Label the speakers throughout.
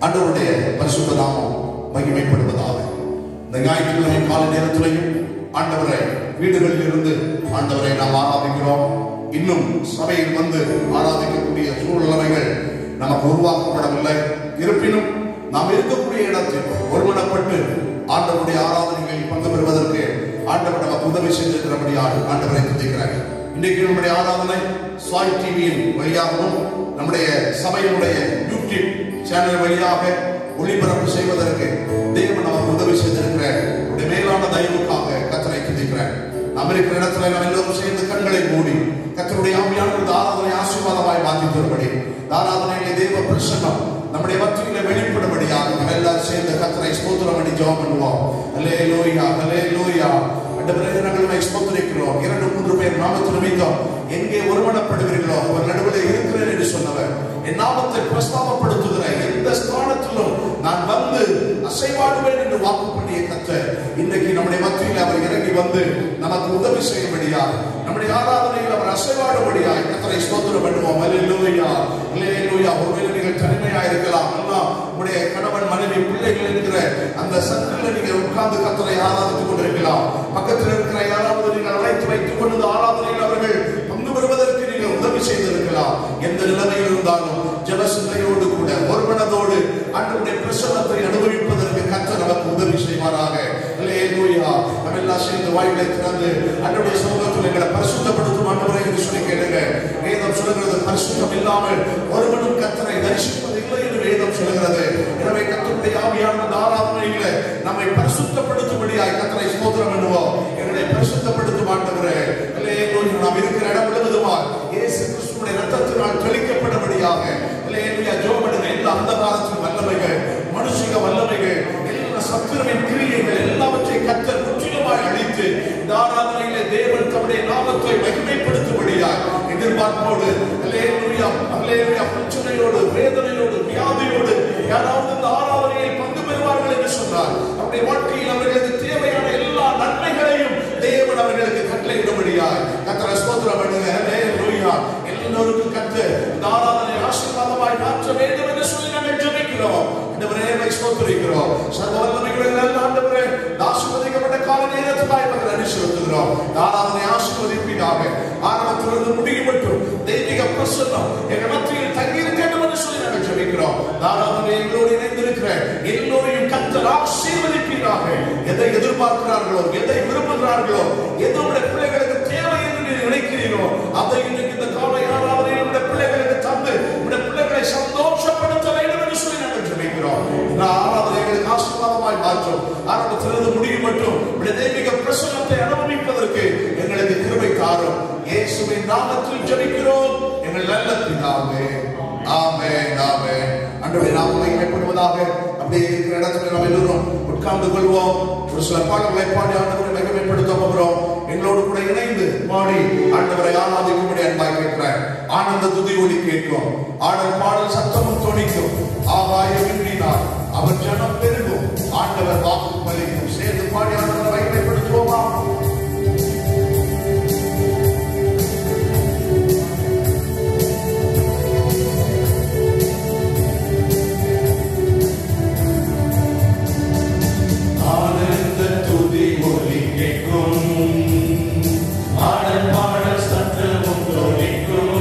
Speaker 1: ஆண்டவருடைய பரிசுத்த நாமம் மகிமைப்படுவதாக. இந்த ஞாயிற்றுக்கிழமை காலை நேரத்திலையும் ஆண்டவரை வீடுகளில் இருந்து ஆண்டவரை நாம் ஆராதிக்கிறோம். இன்னும் சபையில் வந்து ஆராதிக்கக்கூடிய சூழ்நிலைகள் நமக்கு உருவாக்கப்படவில்லை. இருப்பினும் நாம் இருக்கக்கூடிய இடத்தில் ஒருமனப்பட்டு ஆண்டவருடைய ஆராதனைகளில் பங்கு பெறுவதற்கு ஆண்டவர் நமக்கு உதவி செய்திருக்கிறபடியால் ஆண்டவரை துதிக்கிறேன். இன்றைக்கு நம்முடைய ஆராதனை சாய் டிவியின் வழியாகவும் நம்முடைய சபையினுடைய யூடியூப் சேனல் வழியாக ஒளிபரப்பு செய்வதற்கு தேவன் நமக்கு உதவி செய்திருக்கிற மேலான தயவுக்காக கர்த்தரை துதிக்கிறேன். நாம் இருக்கிற இடத்துல நாம் எல்லோரும் சேர்ந்து கண்களை மூடி கர்த்தருடைய ஆவியானவர் ஆராதனை ஆசீர்வாதமாய் மாற்றி தரும்படி, ஆராதனையிலே தேவ பிரசன்னம் நம்முடைய மத்தியிலே வெளிப்படும்படியாக நாம் எல்லாரும் சேர்ந்து கர்த்தரை ஸ்தோத்திரம் பண்ணி ஜெபம் பண்ணுவோம். அல்லேலூயா, அல்லேலூயா. ஆண்டவரே, நாங்கள் ஸ்தோத்திரிக்கிறோம். 2-3 பேர் நாமத்தின் நிமித்தம் எங்கே ஒருமனப்படுகிறீர்களோ அவர் நடுவில் இருக்கிறேன் என்று சொன்னவர், என் நாமத்தை பிரஸ்தாபப்படுத்துகிற எந்த ஸ்தானத்திலும் நான் வந்து அசைவாடுவேன் என்று வாக்கு பண்ணிய கர்த்தர் இன்றைக்கு நம்முடைய மத்தியில் அவர் இறங்கி வந்து நமக்கு உதவி செய்யும்படியாக, நம்முடைய ஆராதனையில் அவர் அசைவாடும்படியாக கர்த்தரை ஸ்தோத்திரம் பண்ணுவோம். அல்லேலூயா, அல்லேலூயா. ஒருவேளை நீங்கள் தனிமையா இருக்கலாம், உங்களுடைய கணவன் மனைவி பிள்ளைகள் என்கிற அந்த சங்கில நீங்கள் உட்கார்ந்து கர்த்தரை ஆராதித்துக் கொண்டிருக்கலாம். பக்கத்தில் இருக்கிற யாராவது நீங்கள் அழைத்து வைத்துக் கொண்டு ஆராதனையில் அவர்கள் பங்கு பெறுவதற்கு நீங்கள் உதவி செய்திருக்கலாம். எந்த நிலைமையில் இருந்தாலும் ஜெப சிந்தையோடு கூட ஒருமனதோடு ஆண்டவருடைய பிரசன்னத்தை அனுபவிப்பதற்கு கர்த்தர் நமக்கு உதவி செய்வாராக. அல்லேலூயா. நாம் எல்லாம் சேர்ந்து வாய்களை திறந்து ஆண்டவருடைய சமூகத்தில் எங்களை பரிசுத்தப்படுத்தும் ஆண்டவரே என்று சொல்லி கேளுங்க. வேதம் சொல்கிறது, பரிசுத்தம் இல்லாமல் ஒருவனும் கர்த்தரை தரிசிப்பது இல்லை என்று வேதம் சொல்கிறது. எனவே கர்த்தருடைய ஆவியான ஆராதனையில நம்மை பரிசுத்தப்படுத்தும்படியாய் கர்த்தரை ஸ்தோத்திரம் பண்ணுவோம். எங்களை பரிசுத்தப்படுத்தும் ஆண்டவரே. அல்லேலூயா. நாம் இருக்கிற இடம் முழுவதுமாய் இயேசு கிறிஸ்துவின் இரத்தத்தினால் தெளிக்கப்பட்டபடியாக அல்லேலூயா ஜெபப்படுகிற எல்லா அந்தகாரத்தின் வல்லமைகள், மனுஷிக வல்லமைகள், எல்லா சத்துருவின் கிரியைகள் எல்லாவற்றை கர்த்தர் முற்றிலுமாய் அழித்து இந்த ஆராதனையிலே தேவன் தம்முடைய நாமத்தை மகிமைப்படுத்தும்படியாய் எதிர்பார்ப்போடு அல்லேலூயா, அல்லேலூயா பிரச்சனையோடு, வேதனையோடு, வியாதியோடு யாராவது இந்த ஆராதனையில் பங்கு பெறுவார்கள் என்று சொன்னார், அவருடைய வாழ்க்கையில் அவர்களுக்கு தேவையான எல்லா நன்மைகளையும் தேவன் அவர்களுக்கு கட்டளையிடும்படியாய் கர்த்தரை ஸ்தோத்திரம் பண்ணுங்க. அல்லேலூயா. எல்லோருக்கும் கர்த்தர் இந்த ஆராதனை ஆசீர்வாதமாய் மாற்ற வேண்டும் என்று சொல்லி நாங்கள் ஜெபிக்கிறோம். ஆண்டவரே, உம்மை ஸ்தோத்திரிக்கிறோம். சர்வ வல்லமையுள்ள நல்ல ஆண்டவரே, ஆசீர்வதிக்கப்பட்ட கால நேரத்துக்காய் நாங்கள் நன்றி செலுத்துகிறோம். ஆராதனை ஆசீர்வதிப்பீராக. ஆரம்பத்திலிருந்து முடியும் மட்டும் தெய்வீக பிரசன்னம் எங்கள் மத்தியில் தங்கி இருக்கட்டும் என்று சொல்லி நாங்கள் ஜெபிக்கிறோம். ஆராதனை எங்களோடு இணைந்திருக்கிற எல்லோரையும் கர்த்தர் ஆசீர்வதிப்பீராக. எதை எதிர்பார்க்கிறார்களோ, எதை விரும்புகிறார்களோ, எது உடைய பிள்ளைகளுக்கு தேவை என்று நீ நினைக்கிறீரோ அதை இன்னைக்கு இந்த காலை ஆராதனையில் உடைய பிள்ளைகளுக்கு தந்து உடைய பிள்ளைகளை சந்தோஷப்படுத்த வேண்டும் என்று சொல்லி நாங்கள் ஜெபிக்கிறோம். இந்த ஆராதனை எங்களுக்கு ஆசீர்வாதமாய் மாற்றும். ஆரம்பத்திலிருந்து முடியும் மட்டும் உடைய தெய்வீக பிரசன்னத்தை அனுபவிப்பதற்கு எங்களுக்கு கிருபை தாரும். இயேசுவின் நாமத்தில் ஜெபிக்கிறோம் எங்கள் நல்ல பிதாவே. ஆமென், ஆமென். ஆண்டவரே, நாமம் மகிமைப்படுவதாக. அப்படியே இருக்கிற இடத்துல நாம் எல்லோரும் உட்கார்ந்து கொள்வோம். ஒரு சில பாடல்களை பாடி ஆண்டவரை மகிமைப்படுத்த போகிறோம். எங்களோடு கூட இணைந்து பாடி ஆண்டவரை ஆராதிக்கும்படி அன்பாய் கேட்கிறேன். ஆனந்த துதி ஒலி கேட்கும், ஆடல் பாடல் சத்தமும் தொனிக்கும், ஆகாயம் இன்றினார் அவர் ஜனம் பெருகும், ஆண்டவர் வாக்கு பலிக்கும். சேர்ந்து பாடி ஆண்டவரை மகிமைப்படுத்துவோமா?
Speaker 2: ஆடல் பாடல் சத்தமும் தொனிக்கும்.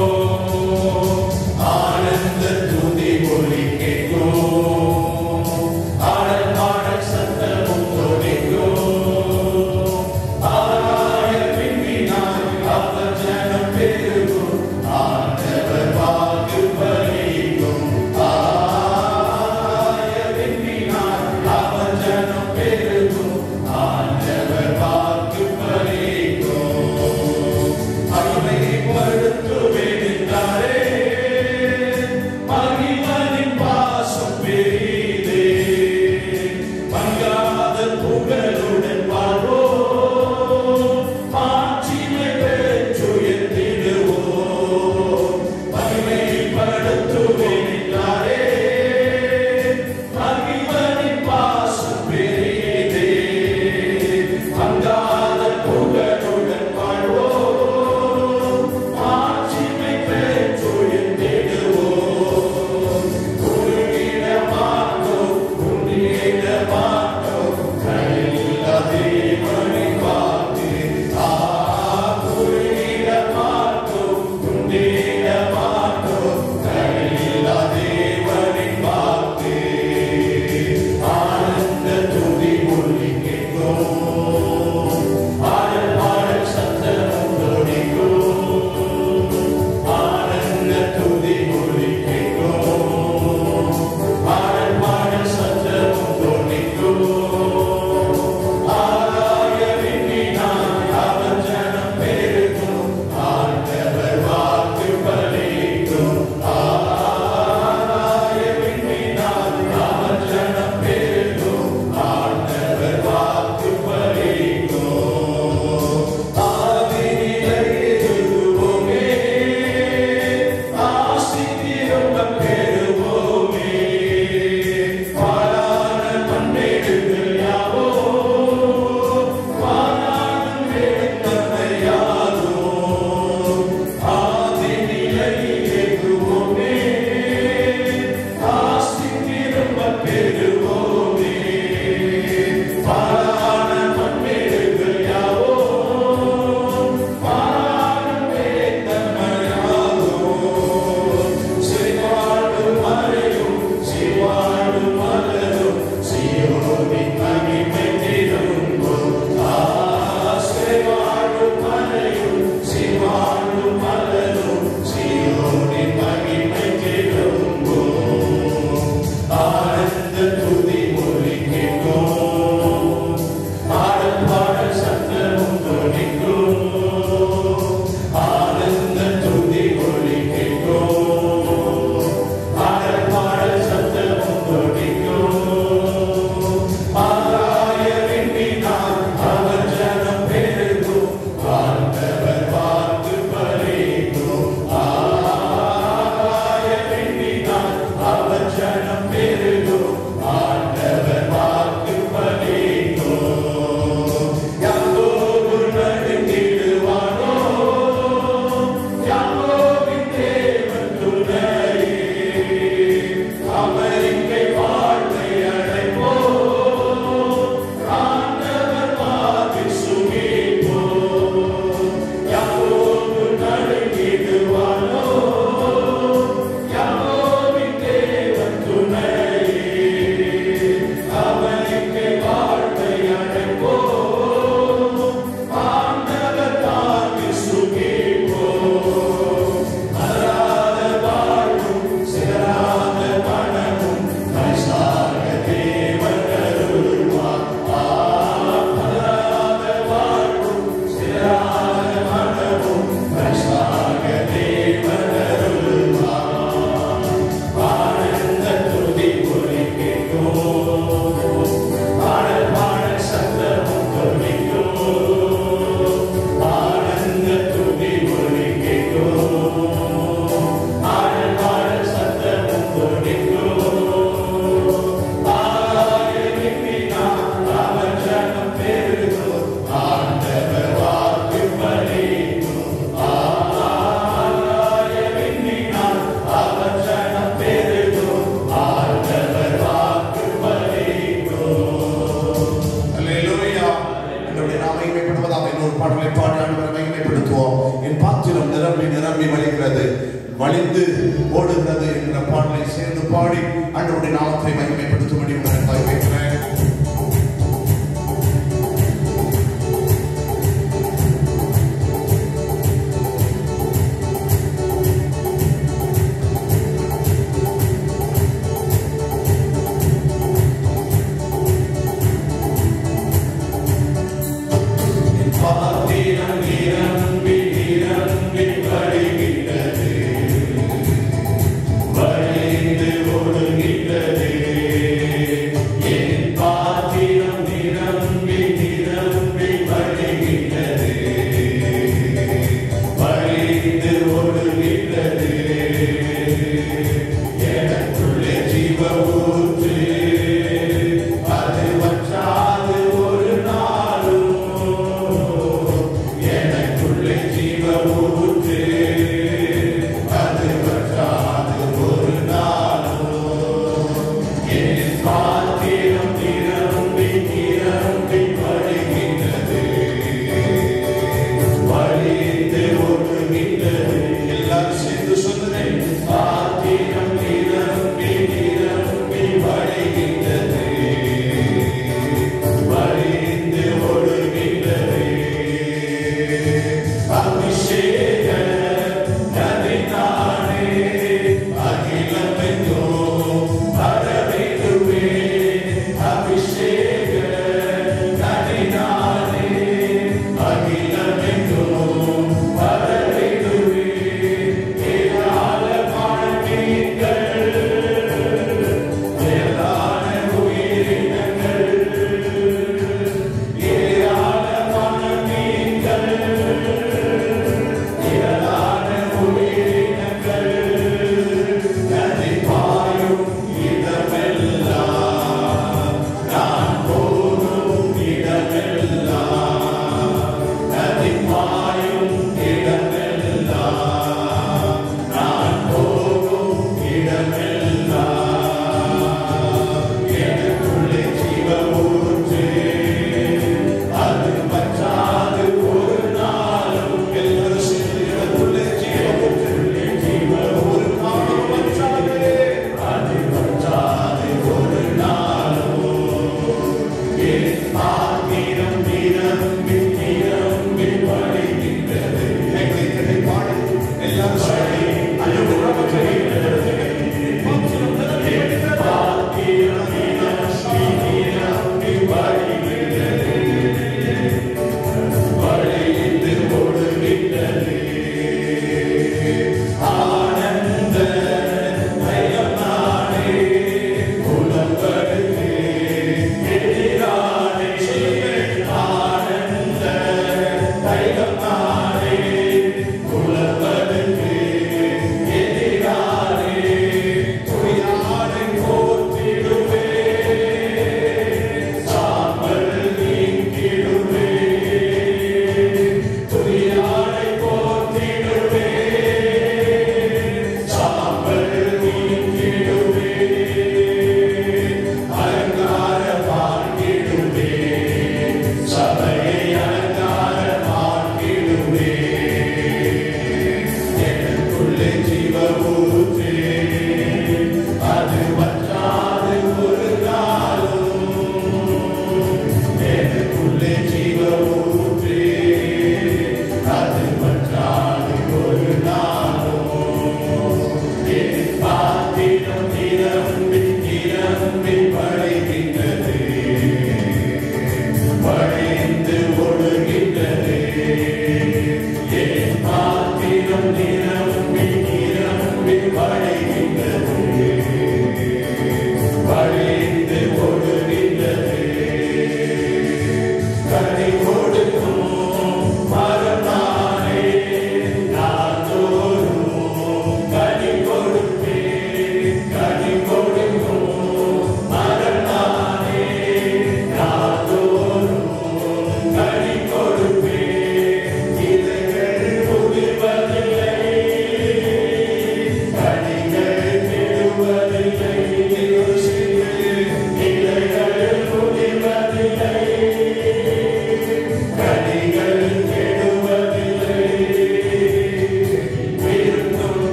Speaker 1: பாடலை பாடி ஆண்டவரை மகிமைப்படுத்துவோம். என் பாத்திரம் நிரம்பி நிரம்பி வழிகிறது, வழிந்து ஓடுகிறது என்ற பாடலை சேர்ந்து பாடி ஆண்டவருடைய நாமத்தை மகிமைப்படுத்தும்படி உங்களை வைக்கிறேன்.
Speaker 2: Yeah.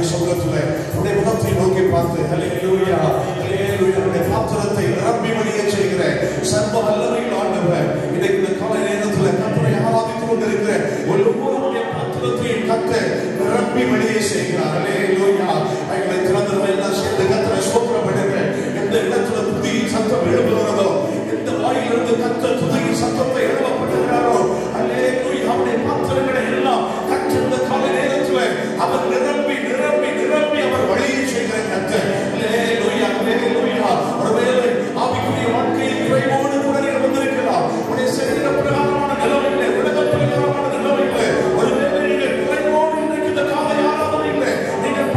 Speaker 1: கர்த்தருடைய சமூகத்திலே உடைய முகத்தை நோக்கி பார்த்து ஹல்லேலூயா ஹல்லேலூயா உடைய பாத்திரத்தை நிரம்பி வழிய செய்கிற சர்வ வல்லமையுள்ள ஆண்டவர் இன்னைக்கு இந்த காலை நேரத்தில் கர்த்தரை ஆராதித்துக் கொண்டிருக்கிற ஒவ்வொருவருடைய பாத்திரத்தையும் கர்த்தர் நிரம்பி வழிய செய்கிறார். ஹல்லேலூயா. எங்களை திறந்தவரை எல்லாம் சேர்ந்து கர்த்தரை ஸ்தோத்திரம் பண்ணுங்க. எந்த இடத்துல துதியின் சத்தம் எழுப்புகிறதோ, எந்த வாயிலிருந்து கர்த்தர் துதியின் சத்தத்தை எழுப்பப்படுகிறாரோ, ஹல்லேலூயா, அவருடைய பாத்திரங்களை எல்லாம் கர்த்தர் இந்த காலை நேரத்தில் அவர் நிரம்பி நிரம்பி நிரம்பி அவர் வழியை செய்கிற கர்த்தர். ஹல்லேலூயா ஹல்லேலூயா. ஒருவேளை ஆவிக்குரிய வாழ்க்கையில் குறைவோடு கூட நீங்கள் வந்திருக்கலாம். உடைய சரீர பிரகாரமான நிலைமையிலே, உலக பிரகாரமான நிலைமையிலே ஒருவேளை நீங்கள் குறைவோடு இன்றைக்கு இந்த காலை ஆராதனையிலே நீங்கள்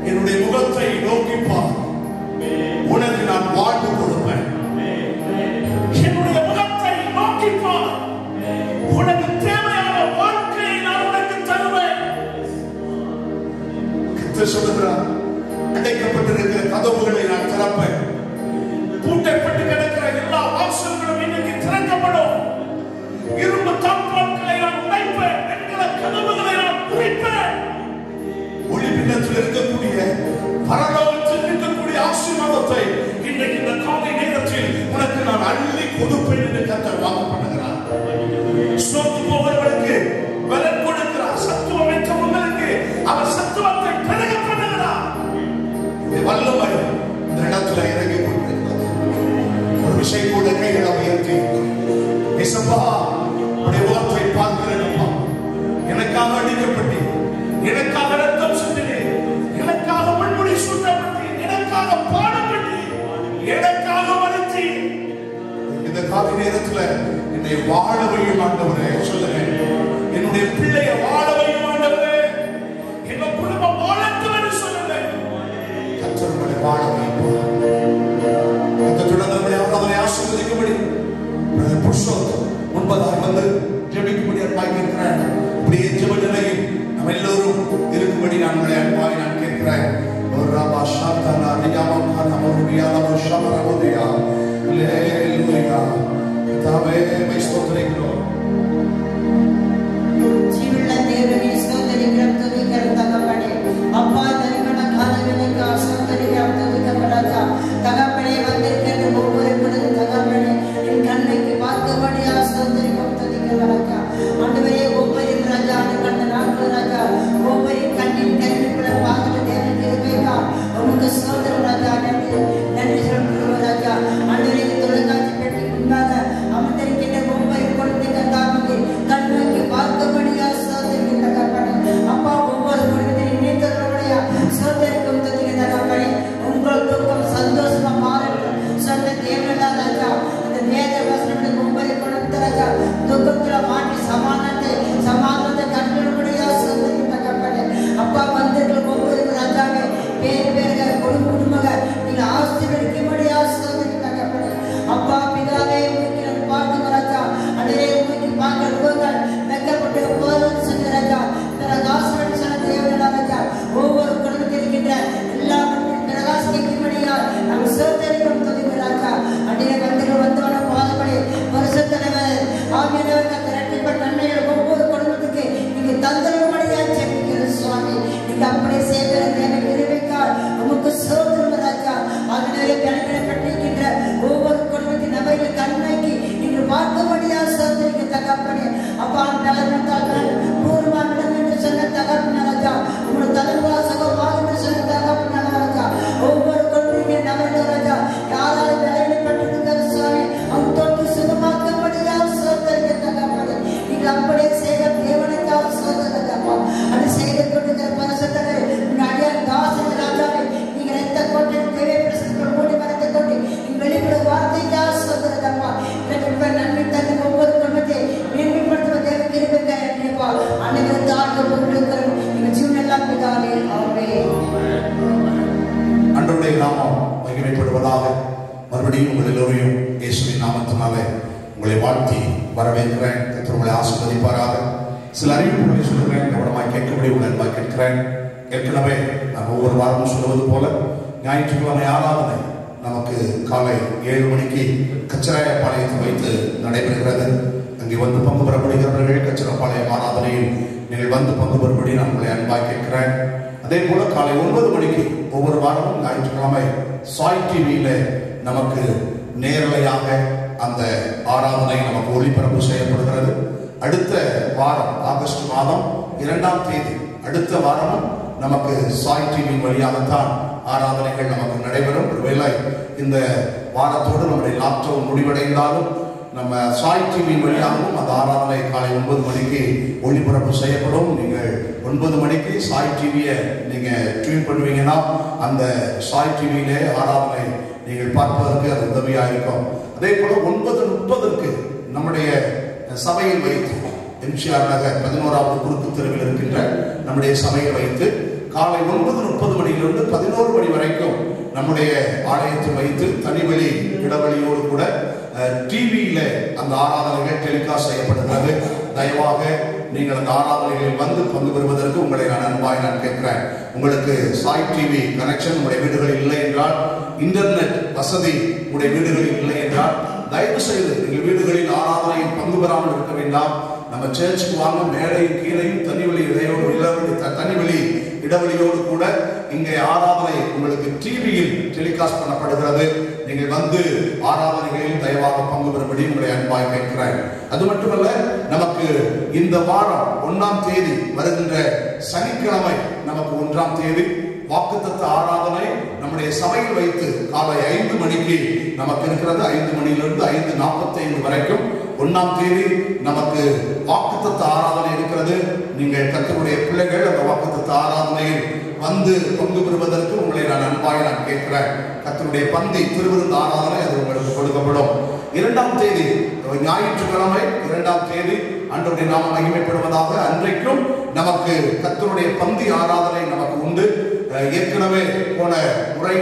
Speaker 1: என்னுடைய முகத்தை கொடுப்பேன் என்று கர்த்தர் வாக்கு பண்ணுகிறார். சோர்ந்து போகிறவர்களுக்கு பலன் கொடுக்கிறார். சத்துவம் வைக்க உங்களுக்கு அவர் சத்துவத்தை பெருக பண்ணுகிறார். வல்லமை இந்த இடத்துல இறங்கி கொண்டிருக்கிறது. ஒரு விஷயம் கூட கைகளை உயர்த்தி இயேசுவா உடைய முகத்தை பார்க்கிறேன். எனக்காக அடிக்கப்பட்டு, எனக்காக ரத்தம் சிந்தினேன், எனக்காக மண்முடி சூட்டப்பட்டு, எனக்காக பாடப்பட்டு, எனக்காக மறித்து இந்த காலை நேரத்துல என்னை வாழ வையும் ஆண்டவரே. சொல்லுங்க, என்னுடைய பிள்ளையை வாழ வையும் ஆண்டவரே. எங்க குடும்பம் வாழட்டும் என்று சொல்லுங்க. கர்த்தர் உங்களை வாழ வைப்பார். கர்த்தருடன் நம்முடைய ஆராதனை ஆசீர்வதிக்கும்படி புருஷோத்தம் முன்பதாக வந்து ஜெபிக்கும்படி அன்பாய் கேட்கிறேன். இப்படியே ஜெப நிலையில் நம்ம எல்லோரும் இருக்கும்படி நான் உங்களை அன்பாய் நான் கேட்கிறேன். ஒரு ராபா சாத்தானா ரியாமம் கானமோ ரியாமோ ஷமரபோதியா அல்லேலூயா. கர்த்தாவே மை ஸ்தோத்திரிக்கிறோம்.
Speaker 2: ஜீவனுள்ள தேவனே ஸ்தோத்திரிக்கிறோம். துதிக்கிறோம் தகப்பனே. அப்பா தரிகன காலங்களுக்கு ஸ்தோத்திரிக்கிறோம். துதிக்கிறோம் ராஜா. தகப்பனே வந்திருக்கிற ஒவ்வொரு பொழுது தகப்பனே என் கண்ணுக்கு பார்க்கபடியா ஸ்தோத்திரிக்கிறோம். துதிக்கிறோம் ராஜா. ஆண்டவரே ஒவ்வொரு ராஜா கண்ட நாட்கள் ராஜா ஒவ்வொரு கண்ணின் கருவிக்குள்ள பார்த்துட்டு தேவனுக்கு இருப்பேக்கா உனக்கு ஸ்தோத்திரம் ராஜா. நன்றி சொல்கிறோம் ராஜா. ஆண்டவரே தொலைக்காட்சி பெட்டி முன்பாக அமர்ந்திருக்கின்ற ஒவ்வொரு குழந்தைங்க தாமிக்கு கண்ணுக்கு பார்க்கபடியா ஸ்தோத்திரிக்கிறோம் தகப்பனே. அப்பா ஒவ்வொரு குழந்தையும் நினைத்தவர்களுடைய ஸ்தோத்திரிக்கும் துதிக்கிறோம் தகப்பனே. உங்கள் துக்கம் சந்தோஷமா மாறட்டும் சொன்ன தேவனடா ராஜா. அந்த வேத வசனத்தை ஒவ்வொரு குழந்தை ராஜா துக்கத்துல மாற்றி சமாதானத்தை கண்டுபிடியா ஸ்தோத்திரிக்கிறோம் தகப்பனே. அப்பா வந்திருக்கிற ஒவ்வொரு ராஜாவே பேருக குடும்பமாக நீங்க ஆசீர்வதிக்கும்படியா ஸ்தோத்திரிக்கிறோம் தகப்பனே. அப்பா பிதாவே உங்களுக்கு பார்க்க ராஜா. அடே உங்களுக்கு பார்க்க ரோகங்கள் வெக்கப்பட்டு போதும் சொன்ன ராஜா. பிரகாசம் சொன்ன தேவனடா ராஜா. ஒவ்வொரு குடும்பத்தில் இருக்கின்ற எல்லா பிரகாசிக்கும்படியா நம்ம ஸ்தோத்திரிக்கிறோம் துதிக்கிறோம் ராஜா. அடே வந்தவன பாதப்படி வருஷத்தலைவர் ஆகியவர் கத்திரட்டிப்பட்ட நன்மைகள் ஒவ்வொரு குடும்பத்துக்கு நீங்க தந்திரமடியா ஜெபிக்கிறோம் சுவாமி. நீங்க அப்படியே செய்கிற தேவை இருவைக்கால் உமக்கு ஸ்தோத்திரம் ராஜா. அதனாலே கணக்கிடப்பட்டிருக்கின்ற ஒவ்வொரு குடும்பத்தின் நபர்கள் கண்மைக்கு நீங்கள் பார்க்கபடியா ஸ்தோத்திரிக்க தகப்பனே. அப்பா தலைவர்கள் பூர்வமான என்று சொன்ன தகப்பன ராஜா. உங்களோட தலைவாசகமாக என்று சொன்ன தகப்பன ராஜா. ஒவ்வொரு குடும்பத்தின் நபர்கள் ராஜா யாராவது வேலைப்பட்டிருக்கிற சுவாமி அவங்க தொட்டு சுகமாக்கப்படியா ஸ்தோத்திரிக்க தகப்பனே. நீங்கள் அப்படியே செய்த தேவனுக்காக ஸ்தோத்திரப்பா. அது செய்து கொண்டிருக்கிற பரிசுத்தரை அடியார் தாசன் ராஜாவை நீங்க ரத்த கொண்டு தேவை பிரசனங்கள் மூடி மரத்தை கொண்டு நீங்க வெளிப்பட வார்த்தைக்கா ஸ்தோத்திரப்பா. இப்ப நன்மை தந்து ஒவ்வொரு குடும்பத்தை மேன்மைப்படுத்துவ தேவைக்கு இருக்க என்னப்பா அனைவரும் தாழ்வு கொண்டிருக்கிறோம். நீங்க ஜீவனெல்லாம் பிதாவே ஆமென்.
Speaker 1: ஆண்டவருடைய நாமம் மகிமைப்படுவதாக. மறுபடியும் உங்கள் எல்லோரையும் இயேசுவின் நாமத்தினாலே உங்களை வாழ்த்தி வரவேற்கிறேன். கர்த்தர் உங்களை ஆசீர்வதிப்பாராக. சில அறிவிப்புகளை சொல்கிறேன், கவனமாய் கேட்கும்படி உங்களை அன்பாய் கேட்கிறேன். ஏற்கனவே நான் ஒவ்வொரு வாரமும் சொல்வது போல ஞாயிற்றுக்கிழமை ஆராதனை நமக்கு காலை 7 மணிக்கு கச்சராயப்பாளையத்தில் வைத்து நடைபெறுகிறது. அங்கே வந்து பங்கு பெறப்படுகிறவர்கள் கச்சராயப்பாளையம் ஆராதனையில் நீங்கள் வந்து பங்கு பெறும்படி நான் உங்களை அன்பாய் கேட்கிறேன். அதே போல காலை 9 மணிக்கு ஒவ்வொரு வாரமும் ஞாயிற்றுக்கிழமை சாய் டிவியில நமக்கு நேரலையாக அந்த ஆராதனை நமக்கு ஒளிபரப்பு செய்யப்படுகிறது. அடுத்த வாரம் ஆகஸ்ட் மாதம் 2ஆம் தேதி அடுத்த வாரமும் நமக்கு சாய் டிவி வழியாகத்தான் ஆராதனைகள் நமக்கு நடைபெறும். ஒருவேளை இந்த வாரத்தோடு நம்முடைய லாக்டவுன் முடிவடைந்தாலும் நம்ம சாய் டிவி வழியாகவும் அந்த ஆராதனை காலை 9 மணிக்கு ஒளிபரப்பு செய்யப்படும். நீங்கள் 9 மணிக்கு சாய் டிவியை நீங்க டியூன் பண்ணுவீங்கன்னா அந்த சாய் டிவியிலே ஆராதனை நீங்கள் பார்ப்பதற்கு அது உதவியாக இருக்கும். அதே போல 9:30 நம்முடைய சபையில் வைத்து எம்ஜிஆர் நகர் 11வது குறுக்கு தெருவில் இருக்கின்ற நம்முடைய சபையை வைத்து காலை 9:30 மணியிலிருந்து 11 மணி வரைக்கும் நம்முடைய ஆலயத்தில் வைத்து தனிவெளி இடவெளியோடு கூட டிவியில அந்த ஆராதனைகள் டெலிகாஸ்ட் செய்யப்படுகிறது. தயவாக நீங்கள் அந்த ஆராதனைகளில் வந்து பங்கு பெறுவதற்கு உங்களை நான் அன்பாய் நான் கேட்கிறேன். உங்களுக்கு சாய் டிவி கனெக்ஷன் உங்களுடைய வீடுகளில் இல்லை என்றால், இன்டர்நெட் வசதி உங்களுடைய வீடுகளில் இல்லை என்றால், தயவு செய்து நீங்கள் வீடுகளில் ஆராதனையில் பங்கு பெறாமல் இருக்க வேண்டாம். நம்ம சர்ச்சுக்கு வாங்க, மேலையும் கீழையும் தனிவெளி இடவெளியோடு கூட இங்கே ஆராதனை உங்களுக்கு டிவியில் டெலிகாஸ்ட் பண்ணப்படுகிறது. நீங்கள் வந்து ஆராதனைகளில் தயவாக நிறைவாக பங்கு பெறும்படி உங்களை அன்பாய் கேட்கிறேன். அது மட்டுமல்ல, நமக்கு இந்த வாரம் 1ஆம் தேதி வருகின்ற சனிக்கிழமை நமக்கு 1ஆம் தேதி வாக்குத்தத்த ஆராதனை நம்முடைய சபையில் வைத்து காலை 5 மணிக்கு நமக்கு இருக்கிறது. 5 மணியிலிருந்து 5:45 வரைக்கும் 1ஆம் தேதி நமக்கு வாக்குத்தத்த ஆராதனை இருக்கிறது. நீங்கள் கர்த்தருடைய பிள்ளைகள் அந்த வாக்குத்தத்த ஆராதனையில் வந்து பங்கு பெறுவதற்கு உங்களை நான் அன்பாய் கேட்கிறேன். கர்த்தருடைய பந்தி திருவிருந்து ஆராதனை அது உங்களுக்கு கொடுக்கப்படும். 2ஆம் தேதி ஞாயிற்றுக்கிழமை 2ஆம் தேதி ஆண்டவருடைய நாமம் மகிமைப்படுவதாக. அன்றைக்கும் நமக்கு கர்த்தருடைய பந்தி ஆராதனை நமக்கு உண்டு. ஏற்கனவே போன முறை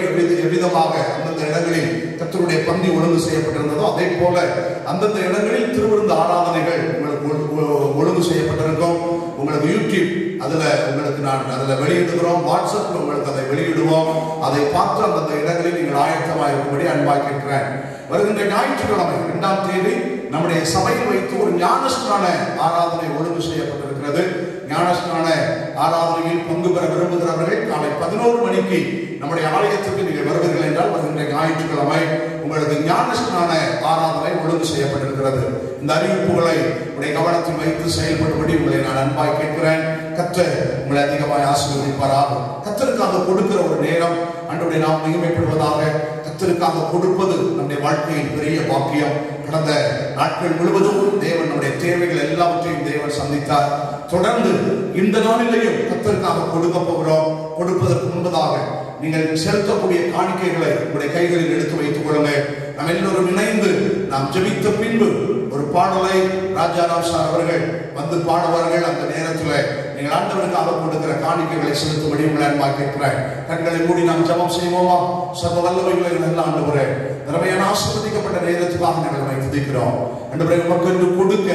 Speaker 1: எவ்விதமாக அந்தந்த இடங்களில் கர்த்தருடைய பந்தி ஒழுங்கு செய்யப்பட்டிருந்ததோ அதே போல அந்தந்த இடங்களில் திருவிருந்து ஆராதனைகள் உங்களுக்கு ஒழுங்கு செய்யப்பட்டிருக்கும். உங்களுக்கு யூடியூப் உங்களுக்கு நான் அதில் வெளியிடுகிறோம். வாட்ஸ்அப்ல உங்களுக்கு அதை வெளியிடுவோம். அதை பார்த்து அந்தந்த இடங்களில் நீங்கள் ஆயத்தமாக இருக்கும்படி அன்பாக கேட்கிறேன். வருகின்ற ஞாயிற்றுக்கிழமை 2ஆம் தேதி நம்முடைய சபையில் வைத்து ஒரு ஞானஸ்நான ஆராதனை ஒழுங்கு செய்யப்பட்டிருக்கிறது. ஞானஸ்நான ஆராதனையில் பங்கு பெற விரும்புகிறவர்கள் காலை 11 மணிக்கு நம்முடைய ஆலயத்திற்கு நீங்கள் வருவீர்கள் என்றால் வருகின்ற ஞாயிற்றுக்கிழமை உங்களுக்கு ஞானஸ்நான ஆராதனை ஒழுங்கு செய்யப்பட்டிருக்கிறது. இந்த அறிவிப்புகளை உடைய கவனத்தில் வைத்து செயல்படும்படி உங்களை நான் அன்பாய் கேட்கிறேன். கர்த்தர் உங்களை அதிகமாய் ஆசீர்வதிப்பாராக. கர்த்தருக்காக கொடுக்கிற ஒரு நேரம் ஆண்டவருடைய நாமம் மகிமைப்படுவதாக. கர்த்தருக்காக கொடுப்பது நம்முடைய வாழ்க்கையில் பெரிய பாக்கியம். கடந்த நாட்கள் முழுவதும் தேவன் நம்முடைய தேவைகள் எல்லாவற்றையும் தேவன் சந்தித்தார். தொடர்ந்து இந்த நாளிலேயும் கர்த்தருக்காக கொடுக்க போகிறோம். கொடுப்பதற்கு முன்பதாக நீங்கள் செலுத்தக்கூடிய காணிக்கைகளை உங்களுடைய கைகளில் எடுத்து வைத்துக் கொள்ளுங்கள். நாம் எல்லோரும் இணைந்து நாம் ஜெபித்த பின்பு ஒரு பாடலை ராஜாராம் சார் அவர்கள் வந்து பாடுவார்கள். அந்த நேரத்தில் நீங்கள் ஆண்டவருக்காக கொடுக்கிற காணிக்கைகளை செலுத்தும்படி உங்களை அன்பாக கேட்கிறேன். கண்களை மூடி நாம் ஜெபம் செய்வோமா? சர்வ வல்லமைகளை நல்ல ஆண்டவரே, நிறைய ஆசீர்வதிக்கப்பட்ட நேரத்துக்காக நாங்கள் வைத்திருக்கிறோம். ஆண்டவரே, நமக்கு என்று கொடுக்க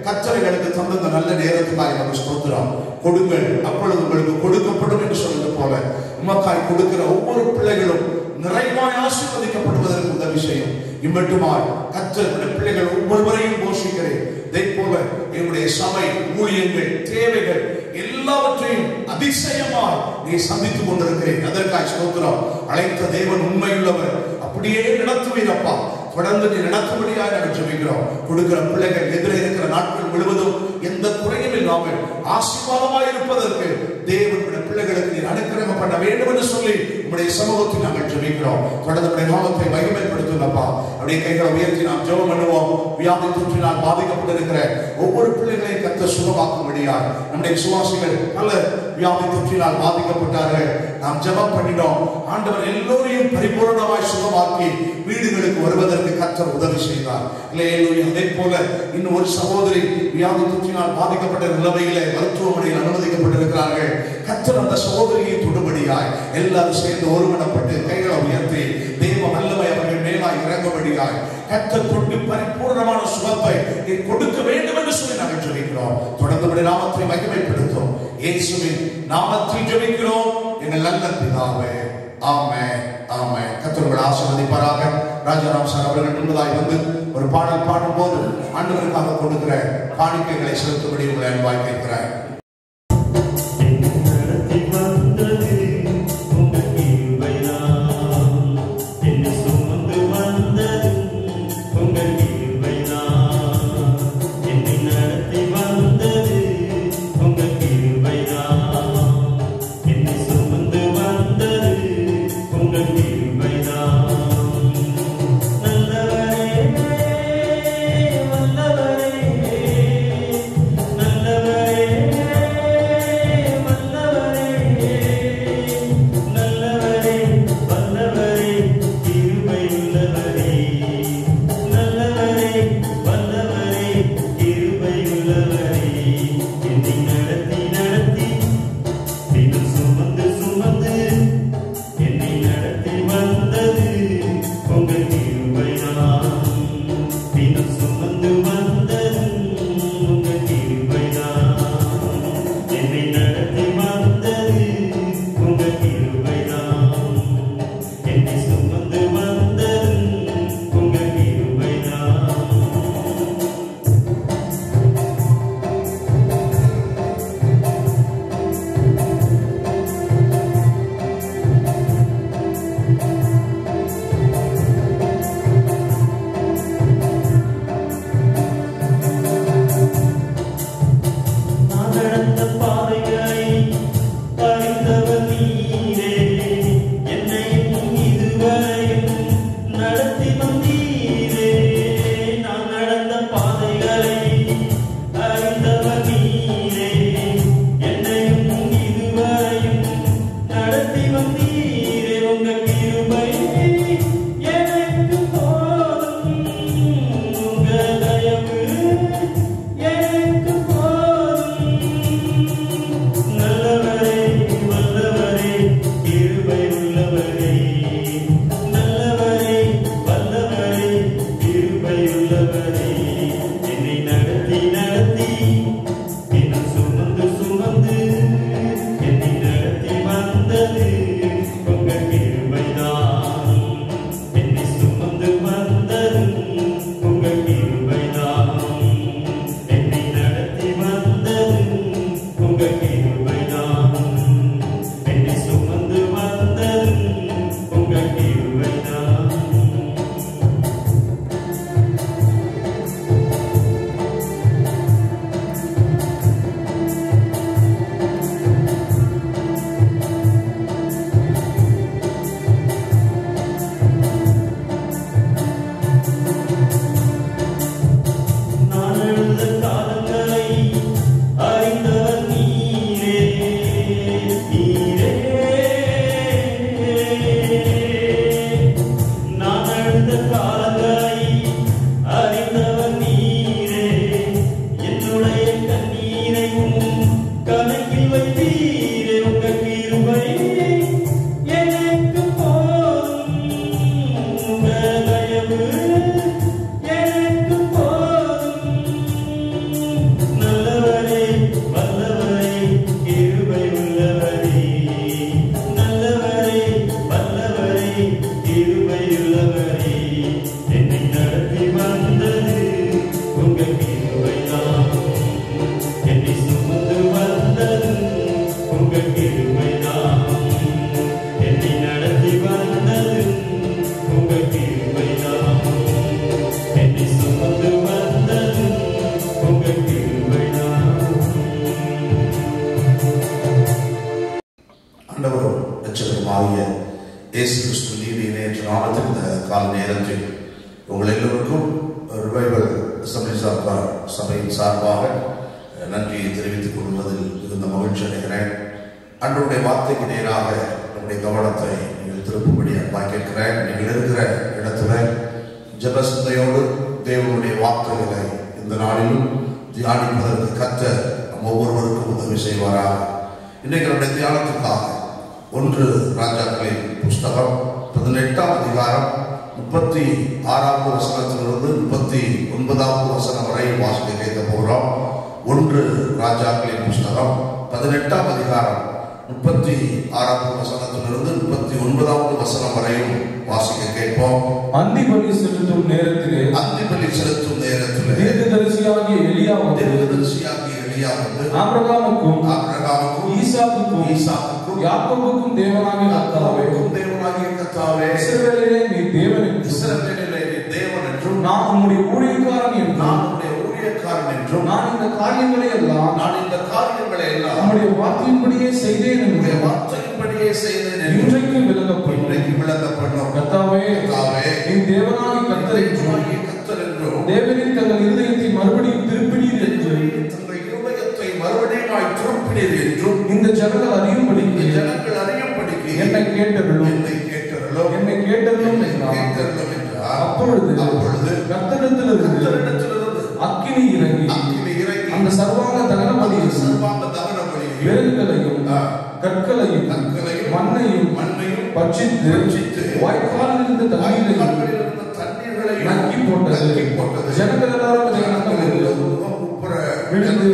Speaker 1: கர்த்தருக்கு தந்த நல்ல நேரத்துக்காக நமக்கு ஸ்தோத்திரம். கொடுங்கள், அப்பொழுது உங்களுக்கு கொடுக்கப்படும் என்று சொல்வது போல உமக்காய் கொடுக்கிற ஒவ்வொரு பிள்ளைகளும் நிறைவாய் ஆசீர்வதிக்கப்படுவதற்கு உதவி செய்யும். இம்மட்டுமாய் கர்த்தர் பிள்ளைகள் ஒவ்வொருவரையும் போஷிக்கிறேன். இதே போல என்னுடைய சபை ஊழியங்கள் தேவைகள் எல்லாவற்றையும் அதிசயமாய் நீ சந்தித்துக் கொண்டிருக்கிறேன். அதற்காக ஸ்தோத்திரம். அழைத்த தேவன் உண்மையுள்ளவர். அப்படியே நடத்துவீரப்பா. தொடர்ந்து நீ நடத்தும்படியாக நாங்கள் ஜெபிக்கிறோம். கொடுக்கிற பிள்ளைகள் எதிரே இருக்கிற நாட்கள் முழுவதும் எந்த குறையும் இல்லாமல் ஆசீர்வாதமாய் இருப்பதற்கு தேவனுடைய பிள்ளைகளுக்கு நீ அனுக்கிரகம் பண்ண வேண்டும் என்று சொல்லி உங்களுடைய சமூகத்தில் நாங்கள் ஜெபிக்கிறோம். தொடர்ந்து நாமத்தை மகிமைப்படுத்துங்கப்பா. அப்படியே கைகளை உயர்த்தி நாம் ஜெபம் பண்ணுவோம். வியாதி தொற்றினால் பாதிக்கப்பட்டிருக்கிற ஒவ்வொரு பிள்ளைகளையும் கர்த்தர் சுகமாக்கும்படியாய் நம்முடைய விசுவாசிகள் பல வியாதி தொற்றினால் பாதிக்கப்பட்டார்கள். நாம் ஜெபம் பண்ணினோம். ஆண்டவர் எல்லோரையும் பரிபூரணமாய் சுகமாக்கி வீடுகளுக்கு வருவதற்கு கர்த்தர் உதவி செய்தார். இல்லையே, அதே போல இன்னும் ஒரு சகோதரி வியாதி தொற்றினால் பாதிக்கப்பட்ட நிலைமையிலே மருத்துவமனையில் அனுமதிக்கப்பட்டிருக்கிறார்கள். கர்த்தர் அந்த சகோதரியை தொடும்படியாய் எல்லாரும் சேர்ந்து ஒருமனப்பட்டு கைகளை உயர்த்தி தேவ வல்லமை அவர்கள் மேலாய் இறங்கும்படியாய் கர்த்தர் தொட்டு பரிபூர்ணமான சுகத்தை கொடுக்க வேண்டும் என்று சொல்லி நாங்கள் ஜெபிக்கிறோம். தொடர்ந்து நாமத்தை மகிமைப்படுத்தும். இயேசுவின் நாமத்தில் ஜெபிக்கிறோம் எங்கள் நல்ல பிதாவே. ஆமென், ஆமென். கர்த்தர் உங்களை ஆசீர்வதிப்பாராக. ராஜாராம் சார் அவர்கள் முன்பதாய் வந்து ஒரு பாடல் பாடும்போது ஆண்டவருக்காக கொடுக்கிற காணிக்கைகளை செலுத்தும்படி உங்களை அன்பாய் கேட்கிறேன்.
Speaker 3: நல்லவரே
Speaker 1: கால நேரத்தில் உங்கள் எல்லோருக்கும் ரிவைவல் அசெம்பிளிஸ் ஆஃப் காட் சபையின் சார்பாக நன்றியை தெரிவித்துக் கொள்வதில் மிகுந்த மகிழ்ச்சி அடைகிறேன். அன்றைய வார்த்தைக்கு நேராக நம்முடைய கவனத்தை நீங்கள் திருப்பும்படி அன்பாக கேட்கிறேன். நீங்கள் இருக்கிற இடத்துல ஜெப சிந்தையோடு தேவனுடைய வார்த்தைகளை இந்த நாளிலும் தியானிப்பதற்கு கர்த்தர் நம் ஒவ்வொருவருக்கும் உதவி செய்வாராக. இன்றைக்கு நம்முடைய தியானத்துக்காக 1 ராஜாக்களின் புஸ்தகம் 18ஆம் அதிகாரம் 36வது வசனத்திலிருந்து 39வது வசனம் வரை வாசிக்க கேட்க போகிறோம். 1 ராஜாக்களின் புஸ்தகம் 18ஆம் அதிகாரம் 36வது வசனத்திலிருந்து 39வது வசனம் வரையும் வாசிக்க கேட்போம். அந்தி பலி செலுத்தும் நேரத்திலே தீர்க்கதரிசியாகிய எலியா வந்து ஆபிரகாமுக்கும் ஈசாக்குக்கும் யாக்கோபுக்கும் தேவனாகிய கர்த்தாவே, இஸ்ரவேலிலே நீ தேவன் என்றும் நான் உம்முடைய ஊழியக்காரன் என்றும் நான் இந்த காரியங்களை எல்லாம் உம்முடைய வார்த்தையின்படியே செய்தேன் இன்றைக்கு விளங்கப்படும். கர்த்தாவே, நீ தேவனாகிய கர்த்தர் என்றும் தேவனின் தங்கள் இருதயத்தை மறுபடியும் திருப்பினீர் என்றும் இந்த ஜனங்கள் அறியும்படிக்கு என்னை கேட்டருளும் அப்பொழுது கர்த்தரிடத்திலிருந்து அக்கினி இறங்கி அந்த சர்வாங்க தகன பலியையும் விறகுகளையும் கற்களையும் மண்ணையும் பட்சித்து வாய்க்காலில் இருந்த தண்ணீரையும் நக்கி போட்டது. ஜனங்கள் எல்லாரும் விழுந்து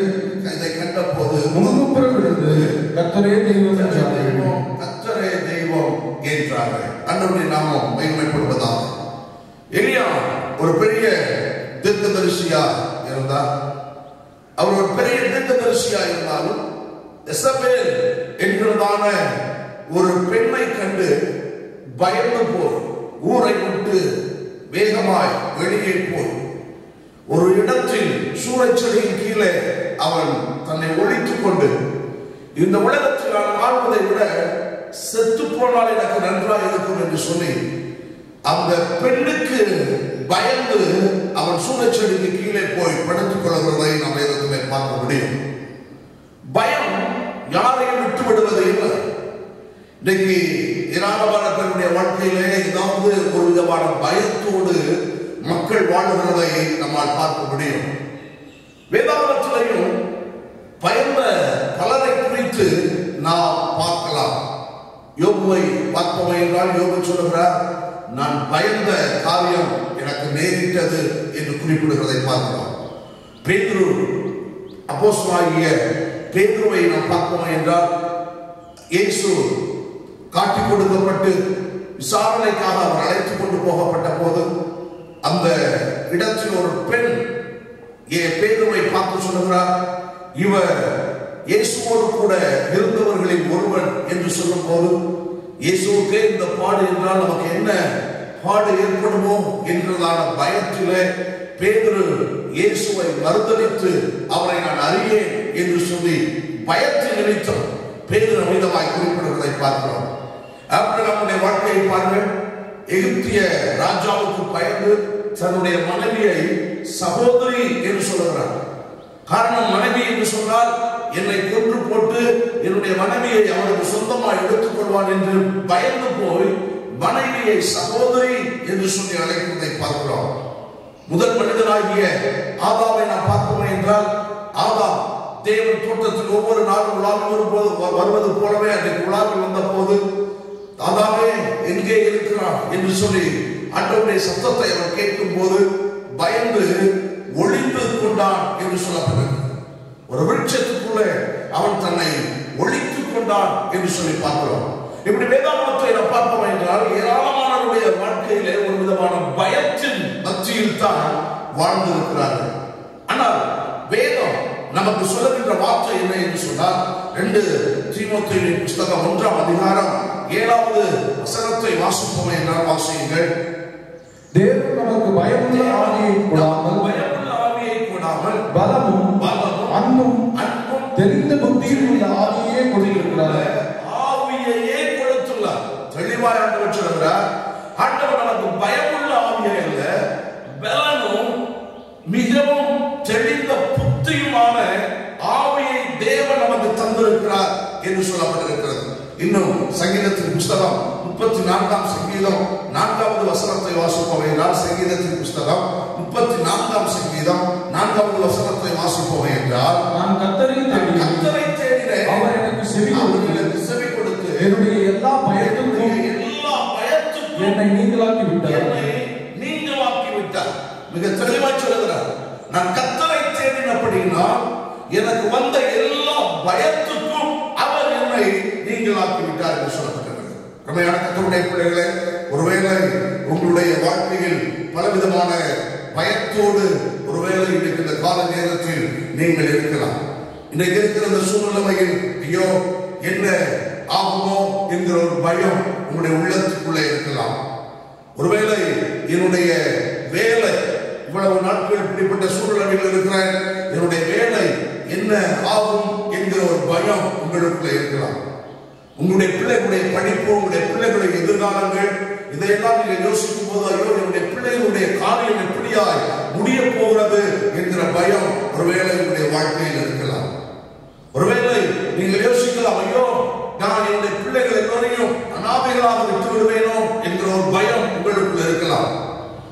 Speaker 1: இதை கண்ட போது முகப்புறம் விழுந்து கர்த்தரே தெய்வம் என்றார்கள். அன்றைய நாமம் மகிமைப்படுவதாக. எலியா ஒரு பெரிய தீர்க்கதரிசியா இருந்தார். அவர் ஒரு பெரிய தீர்க்கதரிசியா இருந்தாலும் எசபேல் என்கிறதான ஒரு பெண்ணை கண்டு பயந்து போய் ஊரை விட்டு வேகமாய் வெளியே போய் ஒரு இடத்தில் சூறைச்செடியின் கீழே அவன் தன்னை ஒழித்துக் கொண்டு இந்த உலகத்தில் நான் வாழ்வதை விட செத்து போனால் எனக்கு நன்றாக இருக்கும் என்று சொல்லி அந்த பெண்ணுக்கு பயந்து அவன் சூறைச்செடிக்கு கீழே போய் படுத்துக் கொள்கிறதை நாம் வேதத்திலே பார்க்க முடியும். பயம் யாரையும் விட்டு விடுவது இல்லை. இன்னைக்கு ஏராளமான பேருடைய வாழ்க்கையிலே ஏதாவது ஒரு விதமான பயத்தோடு மக்கள் வாழ்கிறதை நம்மால் பார்க்க முடியும். வேதாகமத்திலையும் பயந்த பலரை குறித்து நாம் பார்க்கலாம். யோபுவை பார்ப்போம் என்றால் யோபு சொல்லுகிறார், நான் பயந்த காரியம் எனக்கு நேரிட்டது என்று குறிப்பிடுகிறதை பார்க்கலாம். பேதுரு, அப்போஸ்தலனாகிய பேதுருவை நாம் பார்ப்போம் என்றால் இயேசு காட்டிக் கொடுக்கப்பட்டு விசாரணைக்காக அவர் அழைத்துக் கொண்டு போகப்பட்ட போது அந்த இடத்தில் ஒரு பெண் பேதுருவை பார்த்து சொல்லுகிறார், இவர் இயேசுவோடு கூட இருந்தவர்களில் ஒருவன் என்று சொல்லும் போது இயேசுக்கே இந்த பாடு என்றால் நமக்கு என்ன பாடு ஏற்படுமோ என்கிறதான பயத்திலே பேதுரு இயேசுவை மறுதலித்து அவரை நான் அறியேன் என்று சொல்லி பயத்தில் நினைத்தோம் பேதுரு அமிதமாய் குறிப்பிடுவதை பார்க்கிறோம். அப்படி நம்முடைய வாழ்க்கையை பாருங்கள். எகிப்திய ராஜாவுக்கு பயந்து தன்னுடைய மனைவியை சகோதரி என்று சொல்லுகிறார். காரணம், மனைவி என்று சொன்னால் என்னை கொன்று போட்டு என்னுடைய மனைவியை அவனுக்கு சொந்தமாக எடுத்துக் கொள்வான் என்று பயந்து போய் மனைவியை சகோதரி என்று சொல்லி அழைப்பதை பார்க்கிறோம். முதல் மனிதனாகிய ஆதாமை நாம் பார்ப்போம் என்றால் ஆதாம் தேவன் தோட்டத்தில் ஒவ்வொரு நாளும் உலாவி வருவது போலவே அன்றைக்கு உலாவி வந்த போது ஆதாமே எங்கே இருக்கிறான் என்று சொல்லி ஆண்டவருடைய சத்தத்தை அவன் கேட்கும் போது பயந்து ஒளிந்து கொண்டான் என்று சொல்லப்பட்டது. ஒரு விருட்சத்துக்குள்ளே அவன் தன்னை ஒளித்துக் கொண்டான் என்று சொல்லி பார்க்கிறோம். இப்படி வேதாகமத்தை நாம் பார்ப்போம் என்றால் ஏராளமானவருடைய வாழ்க்கையிலே ஒரு விதமான பயத்தின் மத்தியில் தான் வாழ்ந்திருக்கிறார்கள். ஆனால் வேதம் நமக்கு சொல்லுகின்ற வார்த்தை என்ன என்று சொன்னால் 2 தீமோத்தேயுவின் புஸ்தகம் 1ஆம் அதிகாரம் 7வது வசனத்தை வாசிப்போம் என்றால் வாசியுங்கள். தேவன் நமக்கு பயமுள்ள ஆவியை கொடாமல் பலமும் அன்பும் தெரிந்த புத்தியும் உள்ள ஆவியே கொடுத்திருக்கிறார். ஆவியையே கொடுத்துள்ளார். தெளிவாய் ஆண்டவர் சொல்கிறார், ஆண்டவர் நமக்கு பயம் மிகவும் தெளிந்த புத்தியுமான ஆவியை தேவன் நமக்கு தந்திருக்கிறார் என்று சொல்லப்பட்டிருக்கிறது. இன்னும் சங்கீதத்தின் புஸ்தகம் 34ஆம் சங்கீதம் 4வது வசனத்தை வாசிப்போம் என்றால், சங்கீதத்தின் புஸ்தகம் 34ஆம் சங்கீதம் 4வது வசனத்தை வாசிப்போம் என்றால்,
Speaker 3: நான் கர்த்தரை
Speaker 1: தேடினேன்,
Speaker 3: அவர் எனக்கு செவி கொடுத்து என்னுடைய எல்லா பயத்துக்கும் என்னை நீங்களாக்கி விட்டார்.
Speaker 1: மிக தெளிவாய் சொல்லுகிறார், நான் கர்த்தரை தேடினபடியினால் எனக்கு வந்த எல்லா பயத்துக்கும் அவர் என்னை நீங்களாக்கி விட்டார் என்று சொல்லப்பட்டிருக்கிறது. உண்மையான கர்த்தருடைய பிள்ளைகளே, ஒருவேளை உங்களுடைய வாழ்க்கையில் பலவிதமான பயத்தோடு ஒருவேளை இன்றைக்கு இந்த கால நேரத்தில் நீங்கள் இருக்கலாம். இன்றைக்கு இருக்கிற இந்த சூழ்நிலையில் ஐயோ என்ன ஆகுமோ என்கிற ஒரு பயம் உங்களுடைய உள்ளத்துக்குள்ளே இருக்கலாம். ஒருவேளை என்னுடைய வேலை, இவ்வளவு நாட்கள் இப்படிப்பட்ட சூழ்நிலையில் இருக்கிறேன், என்னுடைய வேலை என்ன ஆகும் என்கிற ஒரு பயம் உங்களுக்குள்ளே இருக்கலாம். உங்களுடைய பிள்ளைகளுடைய படிப்பு, உங்களுடைய பிள்ளைகளுடைய எதிர்காலங்கள், இதையெல்லாம் நீங்கள் யோசிக்கும் போது ஐயோ என்னுடைய பிள்ளைகளுடைய காரியம் எப்படியாய் முடிய போகிறது என்கிற பயம் ஒருவேளை உங்களுடைய வாழ்க்கையில் இருக்கலாம். ஒருவேளை நீங்கள் யோசிக்கலாம், ஐயோ நான் என்னுடைய பிள்ளைகள் எல்லோரையும் அனாதைகளாக விட்டு விடுவேனோ என்கிற ஒரு பயம் உங்களுக்குள்ள இருக்கலாம்.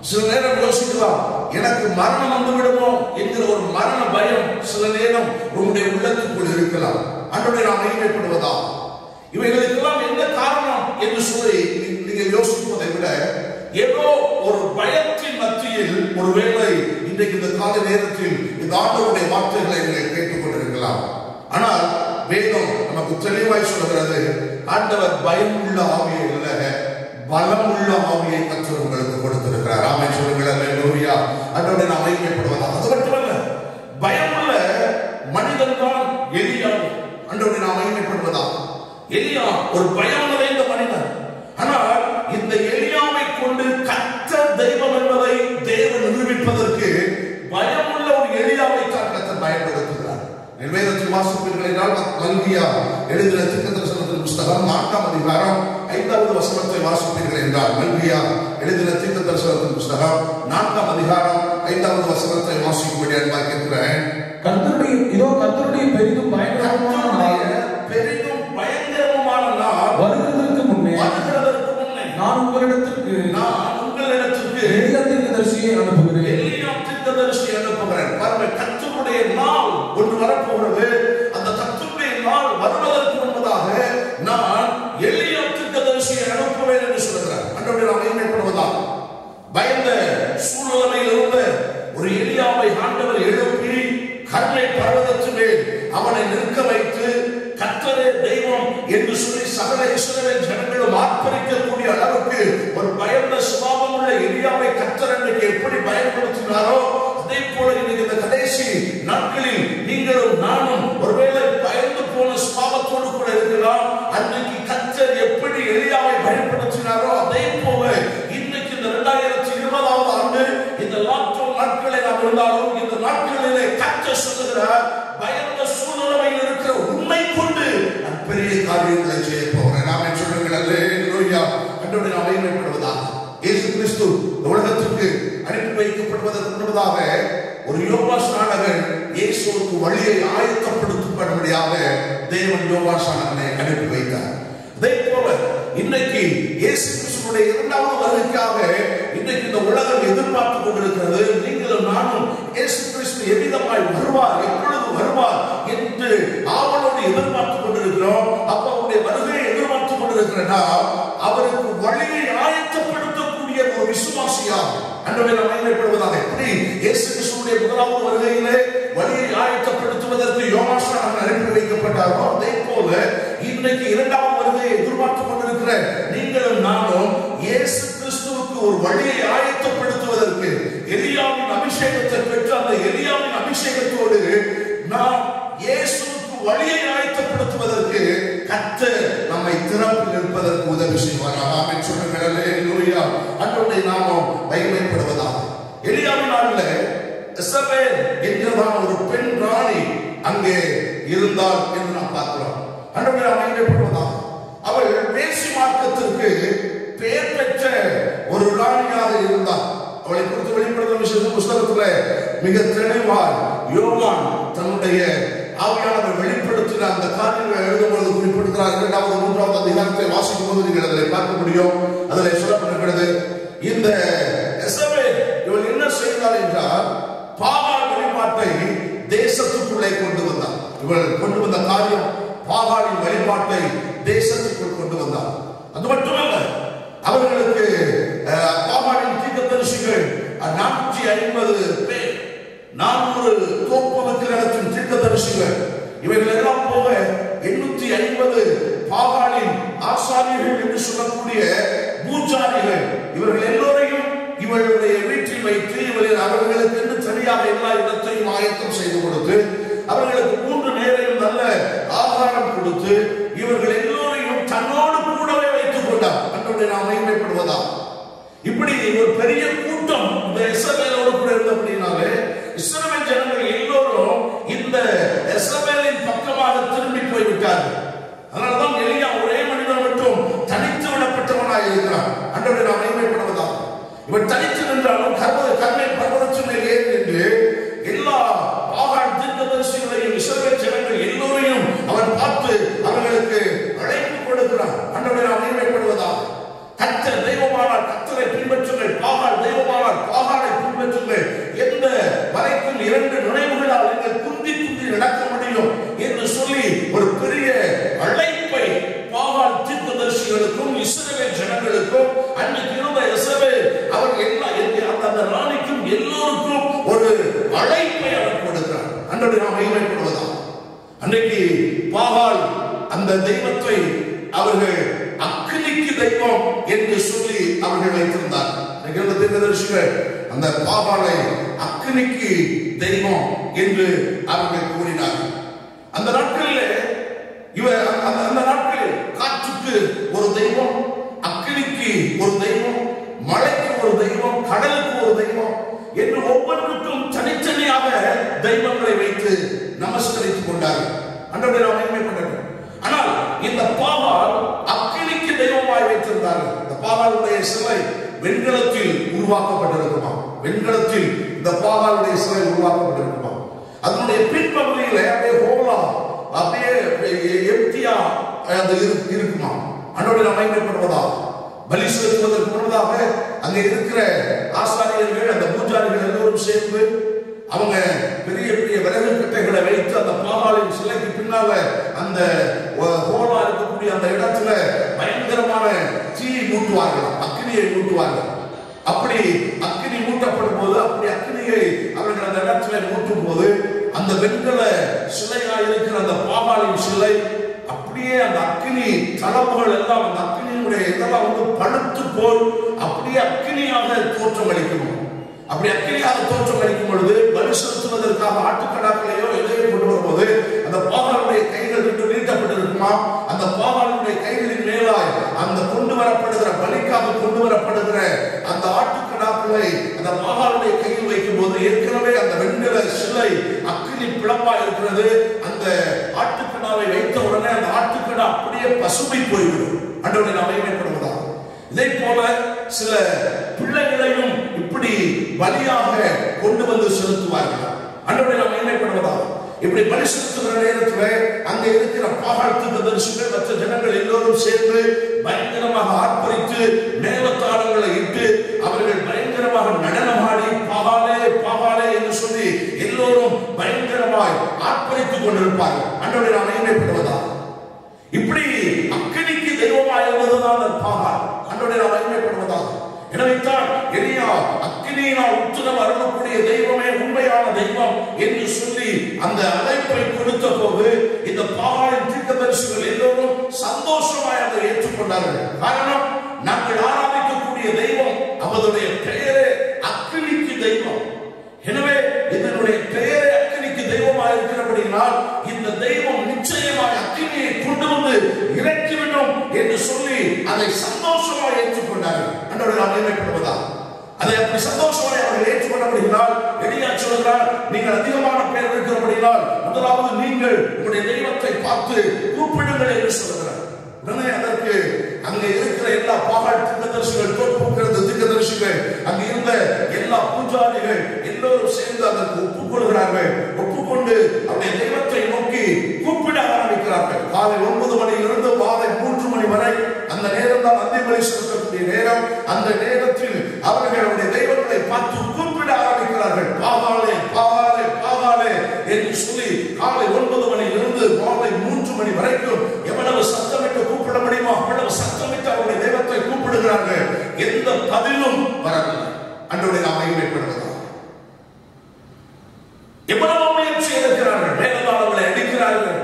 Speaker 1: சில நேரம் யோசிக்கலாம், எனக்கு மரணம் வந்து விடுமோ என்கிற ஒரு மரண பயம் சில நேரம் உங்களுடைய உள்ளத்துக்குள் இருக்கலாம். அன்றைய நாம் மகிமைப்படுவதா? இவைகளுக்கெல்லாம் என்ன காரணம் என்று சொல்லி நீங்கள் யோசிப்பதை விட ஏதோ ஒரு பயத்தின் மத்தியில் ஒருவேளை இன்றைக்கு இந்த கால நேரத்தில் இந்த ஆண்டவருடைய வார்த்தைகளை நீங்கள் கேட்டுக்கொண்டிருக்கலாம். ஆனால் வேதம் நமக்கு தெளிவாய் சொல்கிறது, ஆண்டவர் பயமுள்ள ஆவியை இல்ல, பலமுள்ள ஆவியை கர்த்தர் உங்களுக்கு கொடுத்திருக்கிறார். ஆமென் சொல்லுங்கள். அல்லேலூயா. ஆண்டவரை நாம் மகிமைப்படுவதா? அது மட்டுமல்ல, பயமுள்ள மனிதன் தான் எலியா. ஆண்டவரை நாம் மகிமைப்படுவதா? எலியா ஒரு பயம் நிறைந்த மனிதன். ஆனால் இந்த எலியாவை கொண்டு கர்த்தர் தெய்வம் என்பதை தேவன் நிரூபிப்பதற்கு பயமுள்ள ஒரு எலியாவை தான் கர்த்தர் பயன்படுத்துகிறார். வேதத்தில் வாசிப்பீர்கள் என்றால், மல்கியா எழுதின தீர்க்கதரிசனத்தின் புஸ்தகம் 4ஆம் அதிகாரம் 5வது வசனத்தை வாசிப்பீர்கள் என்றால், மல்கியா எழுதின தீர்க்கதரிசனத்தின் புஸ்தகம் 4ஆம் அதிகாரம் 5வது வசனத்தை வாசிக்கும்படி அன்பாய் கேட்கிறேன்.
Speaker 3: கர்த்தருடைய பெரிதும் பயங்கரமான நாள் வருகிறதற்கு முன்னே நான் உங்களிடத்திற்கு எலியா தீர்க்கதரிசியை அனுப்புகிறேன்.
Speaker 1: பாருங்க, கர்த்தருடைய நாள் ஒன்று வரப்போகிறது. அந்த கர்த்தருடைய நாள் வருவதற்கு முன்பதாக நான் எலியா தீர்க்கதரிசியை அனுப்புவேன் என்று சொல்கிறார். அன்றைய நாம் மகிமைப்படுவதா? பயந்த சூழ்நிலையில் இருந்த ஒரு எலியாவை ஆண்டவர் எழுப்பி கர்மை பர்வதத்திலே அவனை நிற்க வைத்து கர்த்தரே தெய்வம் என்று சொல்லி சகல இஸ்ரவேல் ஜனங்களும் ஆர்ப்பரிக்கக்கூடிய அளவுக்கு ஒரு பயந்த சுபாவம் உள்ள எலியாவை கர்த்தர் அன்றைக்கு எப்படி பயன்படுத்தினாரோ, அதே போல இன்னைக்கு இந்த கடைசி நாட்களில் நீங்களும் நானும் ஒருவேளை பயந்து போன சுபாவத்தோடு கூட இருக்கலாம். அன்றைக்கு கர்த்தர் எப்படி எலியாவை பயன்படுத்தினாரோ அதே போல இன்னைக்கு இந்த 2020ஆம் ஆண்டு இந்த லாக்டவுன் நாட்களை நாம் இருந்தாலும் இந்த நாட்களிலே கர்த்தர் சொல்லுகிறார், பயந்த சூழ்நிலையில் இருக்கிற உண்மை கொண்டு நான் பெரிய காரியங்களை செய்ய போகிறேன். ஆமென் சொல்லுங்கள். அல்லேலூயா. அன்றைய நாம் மகிமைப்படுவதாக? இயேசு கிறிஸ்து உலகத்திற்கு அனுப்பி வைக்கப்படுவதற்கு முன்பதாக ஒரு யோவாஸ்நானகன் இயேசுவுக்கு வழியை ஆயத்தப்படுத்தும்படியாக தேவன் யோவாஸ்நானகனை அனுப்பி வைத்தார். அதே போல இன்னைக்கு இயேசு கிறிஸ்துவுடைய 2வது வருகைக்காக இன்னைக்கு இந்த உலகம் எதிர்பார்த்து கொண்டிருக்கிறது. நீங்களும் நானும் இயேசு கிறிஸ்து எவ்விதமாய் வருவார், எப்பொழுது வருவார் என்று ஆவலோடு எதிர்பார்த்து கொண்டிருக்கிறோம். அப்ப அவருடைய வருகையை எதிர்பார்த்து கொண்டிருக்கிறனா அவருக்கு வழியை ஆயத்தப்படுத்தக்கூடிய ஒரு விசுவாசியாக அன்றைய நாம் மகிமைப்படுவதாக? எப்படி இயேசு கிறிஸ்துவுடைய 1வது வருகையிலே வழியை ஆயத்தப்படுத்துவதற்கு யோவாஸ்நானகன் அனுப்பி வைக்கப்பட்டாரோ, அதே போல இன்னைக்கு 2வது வருகையை எதிர்பார்த்து கொண்டிருக்கிற நீங்களும் நானும் இயேசு கிறிஸ்துவுக்கு ஒரு வழியை ஆயத்தப்படுத்துவதற்கு எலியாவின் அபிஷேகத்தை பெற்று அந்த எலியாவின் அபிஷேகத்தோடு நாம் இயேசுவுக்கு வழியை ஆயத்தப்படுத்துவதற்கு கர்த்தர் நம்மை திறப்பில் இருப்பதற்கு உதவி செய்வார். ஆமென் சொல்லுங்கள். அல்லேலூயா. அன்றைய நாமம் மகிமைப்படுவதாக? எலியாவின் நாளில் இசபேல் என்கிறதான ஒரு பெண் ராணி அங்கே இருந்தாள் என்று நாம் பார்க்கிறோம். அன்றைய நாம் மகிமைப்படுவதாக? அவள் வேசி மார்க்கத்திற்கு பெயர் பெற்ற ஒரு ராணியாக இருந்தார். அவளை குறித்து வெளிப்படுத்தும் விஷயம் புஸ்தகத்துல மிக தெளிவாய் யோவான் தன்னுடைய ஆவியானவர் வெளிப்படுத்தின அந்த காரியங்களை எழுதும்போது குறிப்பிடுகிறார். 2வது 3வது அதிகாரத்தை வாசிக்கும் போது நீங்கள் அதில் பார்க்க முடியும். அதில் சொல்லப்பட்டிருக்கிறது, இந்த எசபேல் இவள் என்ன செய்தாள் என்றால் பாகால் வழிபாட்டை தேசத்துக்குள்ளே கொண்டு வந்தார். இவள் கொண்டு வந்த காரியம் பாகாலின் வழிபாட்டை தேசத்துக்குள் கொண்டு வந்தார். அது மட்டுமல்ல, அவர்களுக்கு பாகாலின் தீர்க்கதரிசிகள் 450 பேர், 400 தோப்பு விக்கிரகத்தின் தீர்க்கதரிசிகள், இவைகள் எல்லாம் போக 850 பாகாலின் ஆசாரியர்கள் என்று சொல்லக்கூடிய பூஜாரிகள், இவர்கள் எல்லோரையும் இவர்களுடைய வீட்டில் வைத்து அவர்களுக்கு என்று சரியாக எல்லா இடத்தையும் ஆயத்தம் செய்து கொடுத்து அவர்களுக்கு 3 நேரம் நல்ல ஆகாரம் கொடுத்து இவர்கள் எல்லோரையும் தன்னோடு கூடவே வைத்துக் கொண்டார். அன்றைய நாம் மகிமைப்படுவதா? இப்படி ஒரு பெரிய கூட்டம் இந்த எசபேலோடு கூட இருந்தபடினாலே இஸ்ரவேல் ஜனங்கள் எல்லோரும் இந்த எசபேலின் பக்கமாக திரும்பி போய்விட்டார்கள். அதனால்தான் எலியா ஒரே மனிதன் மட்டும் தனித்து விடப்பட்டவனாக இருக்கிறான். அன்றைய நாம் மகிமைப்படுவதா? இவன் தனித்து நின்றாலும் கர்மை பர்வதத்தின் மேல் ஏறி நின்று எல்லா பாகால் தீர்க்கதரிசிகளையும் இஸ்ரவேல் ஜனங்கள் எல்லோரையும் அவன் பார்த்து அவர்களுக்கு அழைப்பு கொடுக்கிறான். அன்றைய நாம் மகிமைப்படுவதா? கர்த்தர் தெய்வமானால் கர்த்தரை பின்பற்றுங்கள், பாகால் தெய்வமானால் பாகாலை பின்பற்றுங்கள், எந்த வரைக்கும் 2 நுழைவுகளால் நீங்கள் குந்தி குந்தி நடக்க முடியும் என்று சொல்லி ஒரு பெரிய அழைப்பை பாகால் தீர்க்கதரிசிகளுக்கும் இஸ்ரவேல் ஜனங்களுக்கும் அன்றைக்கு இருந்த எசபேல் அவர் அந்த ராணிக்கும் எல்லோருக்கும் ஒரு அழைப்பை அவர் கொடுக்கிறார். அன்றைய நாம் மகிமைப்படுவதா? அன்றைக்கு பாகால் அந்த தெய்வத்தை அவர்கள் அக்கினிக்கு தெய்வம் என்று சொல்லி அவர்கள் வைத்திருந்தார். தீர்க்கதரிசிகள் அந்த பாகாலை அக்கினிக்கு தெய்வம் என்று அவர்கள் கூறினார்கள். அந்த நாட்களில் அந்த நாட்களில் காற்றுக்கு ஒரு தெய்வம், அக்கினிக்கு ஒரு தெய்வம், மழைக்கு ஒரு தெய்வம், கடலுக்கு ஒரு தெய்வம் என்று ஒவ்வொன்றுக்கும் தனித்தனியாக தெய்வங்களை வைத்து நமஸ்கரித்துக் கொண்டார்கள். அன்றைய நாம் மகிமைப்பட்டார்கள். ஆனால் இந்த பாகால் அக்கினிக்கு தெய்வமாய் வைத்திருந்தார்கள். இந்த பாகாலுடைய சிலை வெண்கலத்தில் உருவாக்கப்பட்டிருக்குமா? வெண்கலத்தில் இந்த பாகாலுடைய சிலை உருவாக்கப்பட்டிருக்குமா? அதனுடைய பின்பகுதியில அப்படியே ஹோலா அப்படியே எம்டியா இருக்குமா? அன்றைய நாம் மகிமைப்படுவதா? பலி செலுத்துவதற்கு முன்னதாக அங்கே இருக்கிற ஆசாரியர்கள், அந்த பூஜாரிகள் எல்லோரும் சேர்ந்து அவங்க பெரிய பெரிய விறகு கட்டைகளை வைத்து அந்த பாகாலின் சிலைக்கு பின்னால அந்த ஹோலா இருக்கக்கூடிய அந்த இடத்துல பயங்கரமான தீயை மூட்டுவார்கள், அக்னியை மூட்டுவார்கள். அப்படி அக்னி மூட்டப்படும் போது, அப்படி அக்னியை அவர்கள் அந்த இடத்துல மூட்டும் போது அந்த வெண்கல சிலையாக இருக்கிற அந்த பாகாலின் சிலை அப்படியே அந்த அக்னி தளவுகள் எல்லாம் அந்த அக்னியினுடைய இதெல்லாம் படுத்து போல் அப்படியே அக்னியாக தோற்றம் அளிக்கும். அப்படி அக்கினியாக தோற்றம் அளிக்கும் பொழுது பலி செலுத்துவதற்காக ஆட்டுக்கடாக்களையோ எதையோ கொண்டு வரும்போது அந்த பாகாலுடைய கைகள் நீட்டப்பட்டிருக்குமா? அந்த பாகாலுடைய கைகளின் மேலாய் அந்த கொண்டு வரப்படுகிற பலிக்காக கொண்டு வரப்படுகிற அந்த ஆட்டுக்கடாக்களை அந்த பாகாலுடைய கையில் வைக்கும் போது ஏற்கனவே அந்த வெண்கல சிலை அக்கினி பிளப்பா இருக்கிறது. அந்த ஆட்டுக்கடாவை வைத்த உடனே அந்த ஆட்டுக்கடா அப்படியே பசுமை போய்விடும். அன்றோடு நாம் மகிமைப்படுவதா? இதே போல சில பிள்ளைகளையும் இப்படி பலியாக கொண்டு வந்து செலுத்துவார்கள். அன்றோடு நாம் மகிமைப்படுவதா? இப்படி பலி செலுத்துகிற நேரத்தில் அங்கே இருக்கிற பாகால் தீர்க்கதரிசிகள் மற்ற ஜனங்கள் எல்லோரும் சேர்ந்து பயங்கரமாக ஆர்ப்பரித்து மேலத்தாளங்களை இட்டு அவர்கள் பயங்கரமாக நடனமாடி பாகாலே பாகாலே என்று சொல்லி எல்லோரும் பயங்கரமாய் ஆர்ப்பரித்துக் கொண்டிருப்பார்கள். அன்றோடு நாம் மகிமைப்படுவதா? இப்படி அக்கினிக்கு தெய்வமாய் இருந்ததுதான் பாகால். அன்றோடு நாம் மகிமைப்படுவதா? எனவேதான் எலியா அக்கினியினால் உத்தரவு அருளக்கூடிய தெய்வமே உண்மையான தெய்வம் என்று சொல்லி அந்த அழைப்பை கொடுத்த போது இந்த பாகாலின் தீர்க்கதரிசிகள் எல்லோரும் சந்தோஷமாய் அதை ஏற்றுக்கொண்டார்கள். காரணம், நாங்கள் ஆராதிக்கக்கூடிய தெய்வம் அவருடைய பெயரே அக்கினிக்கு தெய்வம். எனவே இதனுடைய பெயரே அக்கினிக்கு தெய்வமாக இருக்கிறபடியால் இந்த தெய்வம் நிச்சயமாக அக்கினியை கொண்டு வந்து இறக்கிவிடும் என்று சொல்லி அதை சந்தோஷமாக ஏற்றுக்கொண்டார்கள். அன்றோடு நாம் மகிமைப்படுவதா? அதை அப்படி சந்தோஷமாக அவர்கள் ஏற்றுக்கொண்டபடியால் எலியா சொல்கிறார், நீங்கள் அதிகமான பேர் இருக்கிறபடியால் முதலாவது நீங்கள் உங்களுடைய தெய்வத்தை பார்த்து கூப்பிடுங்கள் என்று சொல்கிறார். உடனே அதற்கு அங்கே இருக்கிற எல்லா பாகால் தீர்க்கதரிசிகள், தோற்புக்கிறது தீர்க்கதரிசிகள், அங்கே இருந்த எல்லா பூஜாரிகள் எல்லோரும் சேர்ந்து அதற்கு ஒப்புக்கொள்கிறார்கள். ஒப்புக்கொண்டு அவருடைய தெய்வத்தை நோக்கி கூப்பிட ஆரம்பிக்கிறார்கள். காலை 9 மணியிலிருந்து மாலை 3 மணி வரை அந்த நேரம் தான் அந்திபலி செலுத்தக்கூடிய நேரம். அந்த நேரத்தில் அவர்கள் அவருடைய தெய்வங்களை பார்த்து கூப்பிட ஆரம்பிக்கிறார்கள். பாகாலே பாகாலே பாகாலே என்று சொல்லி காலை 9 மணியிலிருந்து மாலை 3 மணி வரைக்கும் எவ்வளவு சத்தமிட்டு கூப்பிட முடியுமோ அவ்வளவு சத்தமிட்டு அவருடைய தெய்வத்தை கூப்பிடுகிறார்கள். எந்த பதிலும் வரவில்லை. அன்றைய நாம் மகிமைப்படுவதா எவ்வளவு முயற்சி எடுக்கிறார்கள். மேலதாளங்களை அடிக்கிறார்கள்,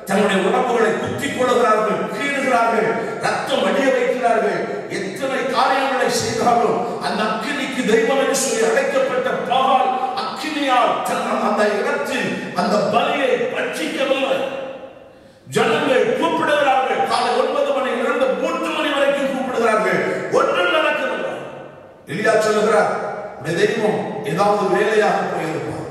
Speaker 1: தன்னுடைய உடம்புகளை குத்திக் கொள்கிறார்கள், கீழுகிறார்கள், ரத்தம் அடிய வைக்கிறார்கள். எத்தனை காரியங்களை செய்தாலும் அந்த அக்கினிக்கு தெய்வம் என்று சொல்லி அழைக்கப்பட்ட பாகால் அக்கினியால் அந்த இடத்தில் அந்த பலியை பட்சிக்கவில்லை. ஜனங்கள் கூப்பிடுகிறார்கள். காலை 9 மணியிலிருந்து 3 மணி வரைக்கும் கூப்பிடுகிறார்கள். ஒன்றும் நடக்கவில்லை. எலியா சொல்லுகிறார், உடைய தெய்வம் ஏதாவது வேலையாக போயிருப்பார்,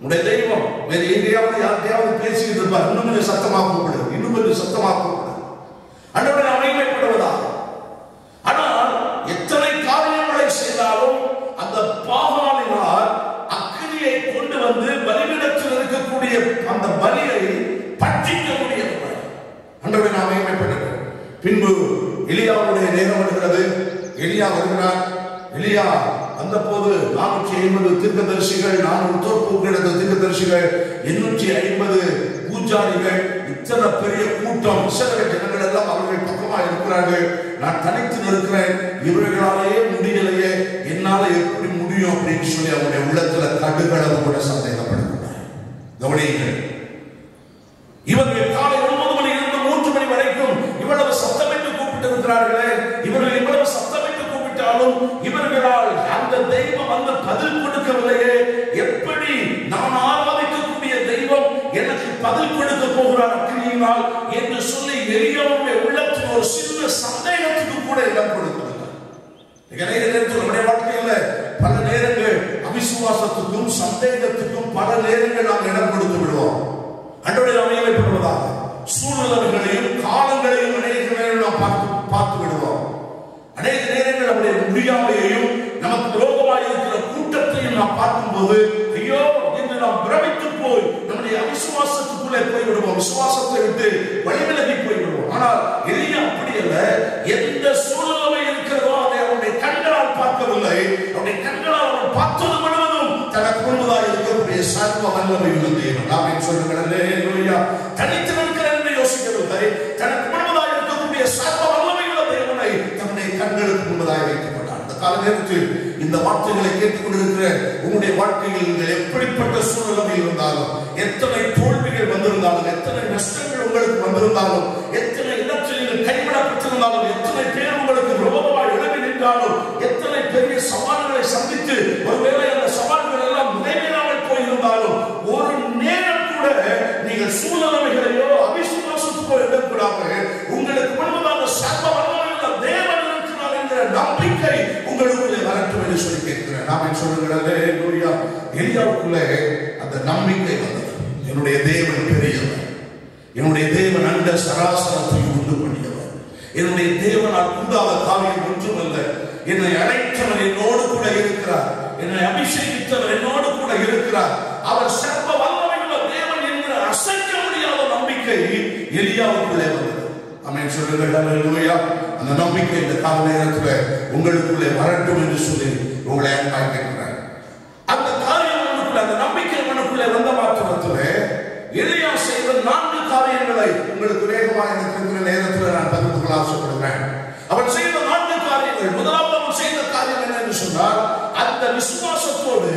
Speaker 1: உடைய தெய்வம் வேற எங்கேயாவது யார்கிட்டயாவது பேசிட்டு இருப்பார், இன்னும் கொஞ்சம் சத்தமா கூப்பிடு, இன்னும் கொஞ்சம் சத்தமா கூப்பிடு. அன்றைய அமைமைப்படுவதா. ஆனால் எத்தனை காரியங்களை செய்தாலும் அந்த பாகாலினால் அக்கினியை கொண்டு வந்து பலிபீடத்தில் இருக்கக்கூடிய அந்த பலியை பட்சிக்க முடியவில்லை. அன்றைய நாம் அமைமைப்பட்டது. பின்பு எலியாவுடைய நேரம் வருகிறது. எலியா வருகிறார். எலியா அந்த போது 450 தீர்க்கதரிசிகள், 400 தோற்புகிடந்த தீர்க்கதரிசிகள், 850 பூஜாரிகள், இத்தனை பெரிய கூட்டம், இஸ்ரவேல் ஜனங்கள் எல்லாம் அவர்கள் பக்கமா இருக்கிறார்கள். நான் தனித்து நிற்கிறேன், இவர்களாலேயே முடியலையே, என்னால எப்படி முடியும் அப்படின்னு சொல்லி அவருடைய உள்ளத்துல கடுகளவு கூட சந்தேகப்படுகிறார். கவனியுங்கள், இவர்கள் காலை 9 மணியிலிருந்து 3 மணி வரைக்கும் இவ்வளவு சத்தமிட்டு கூப்பிட்டு இருக்கிறார்களே, இவர்கள் இவ்வளவு சத்தமிட்டு கூப்பிட்டாலும் இவர்களால் அந்த தெய்வம் வந்து பதில் கொடுக்கவில்லையே, எப்படி நான் ஆராதிக்கக்கூடிய தெய்வம் எனக்கு பதில் கொடுக்க போகிறார் அக்கினியினால் என்று சொல்லி எலியாவுடைய உள்ளத்தில் ஒரு சின்ன சந்தேகத்துக்கு கூட இடம் கொடுக்கவில்லை. நிறைய நேரத்தில் நம்முடைய வாழ்க்கையில பல நேரங்கள் அவிசுவாசத்துக்கும் சந்தேகத்துக்கும் பல நேரங்கள் நாம் இடம் கொடுத்து விடுவோம். அன்றைய அமையப்படுவதாக சூழ்நிலைகளையும் காலங்களையும் அநேக நேரம் நாம் பார்த்து விடுவோம். அநேக நேரங்கள் நம்முடைய முடியாமையையும் நமக்கு விரோதமாக இருக்கிற கூட்டத்தையும் நாம் பார்க்கும்போது ஐயோ என்று நாம் பிரமித்து போய் நம்முடைய அவிசுவாசத்துக்குள்ளே போய்விடுவோம், விசுவாசத்தை விட்டு வழிவிலகி போய்விடுவோம். ஆனால் எலியா அப்படி அல்ல. எந்த சூழ்நிலை இருக்கிறதோ அதை அவருடைய கண்களால் பார்க்கவில்லை. அவருடைய கண்களால் அவன் பார்த்தது முழுவதும் தனக்கு முன்பதாக இருக்கக்கூடிய சர்வ வல்லமை உள்ள தேவன். நாம் சொல்லுங்களே, தனித்து நிற்கிறேன் என்று யோசிக்கவில்லை. தனக்கு முன்பதாக இருக்கக்கூடிய சர்வ வல்லமை உள்ள தேவனை தன்னுடைய கண்களுக்கு முன்பதாக வைக்கப்பட்டார். அந்த கால நேரத்தில் இந்த வார்த்தைகளை கேட்டுக் கொண்டிருக்கிற உங்களுடைய வாழ்க்கையில் நீங்கள் எப்படிப்பட்ட சூழ்நிலை இருந்தாலும், எத்தனை தோல்விகள் வந்திருந்தாலும், எத்தனை நஷ்டங்கள் உங்களுக்கு வந்திருந்தாலும், எத்தனை இடத்தில் நீங்கள் கைவிடப்பட்டிருந்தாலும், எத்தனை பேர் உங்களுக்கு விரோதமாக எழுதி நின்றாலும், எத்தனை பெரிய சவால்களை சந்தித்து ஒருவேளை அந்த சவால்கள் எல்லாம் நிறைவேறாமல் போயிருந்தாலும், ஒரு நேரம் கூட நீங்கள் சூழ்நிலைகளையோ அவிசுவாசத்துக்கோ இடக்கூடாது. உங்களுக்கு முன்பதாக சர்வ வல்லமையுள்ள தேவன் இருக்கிறார் என்கிற நம்பிக்கை உங்களுக்குள்ளே வரட்டும் என்று சொல்லி கேட்கிறேன். நாம சொல்லுங்களே, எலியாவுக்குள்ளே அந்த நம்பிக்கை வந்தது. என்னுடைய தேவன் பெரியவர், என்னுடைய தேவன் அண்ட சராசரத்தை உண்டு பண்ணியவர், என்னுடைய தேவனால் கூடாத காரியம் ஒன்றுமல்ல. என்னை அழைத்தவர் என்னோடு கூட இருக்கிறார், என்னை அபிஷேகித்தவர் என்னோடு கூட இருக்கிறார், அவர் சர்வ வல்லமையுள்ள தேவன் என்கிற அசைக்க முடியாத நம்பிக்கை எலியாவுக்குள்ளே வந்தது. ஆமென் சொல்லுங்கள். ஹல்லேலூயா. அந்த நம்பிக்கை இந்த கால நேரத்தில் உங்களுக்குள்ளே வரட்டும் என்று சொல்லி உங்களை அன்பாய் கேட்கிறேன். அந்த காரியம் உங்களுக்குள்ள, அந்த நம்பிக்கை உங்களுக்குள்ளே வந்த மாத்திரத்தில் எலியா செய்த 4 காரியங்களை உங்களுக்கு வேகமாக இருக்கிற நேரத்தில் நான் பகிர்ந்து கொள்ள ஆசைப்படுகிறேன். அவன் செய்த 4 காரியங்கள். முதலாவது அவன் செய்த காரியம் என்ன என்று சொன்னால், அந்த விசுவாசத்தோடு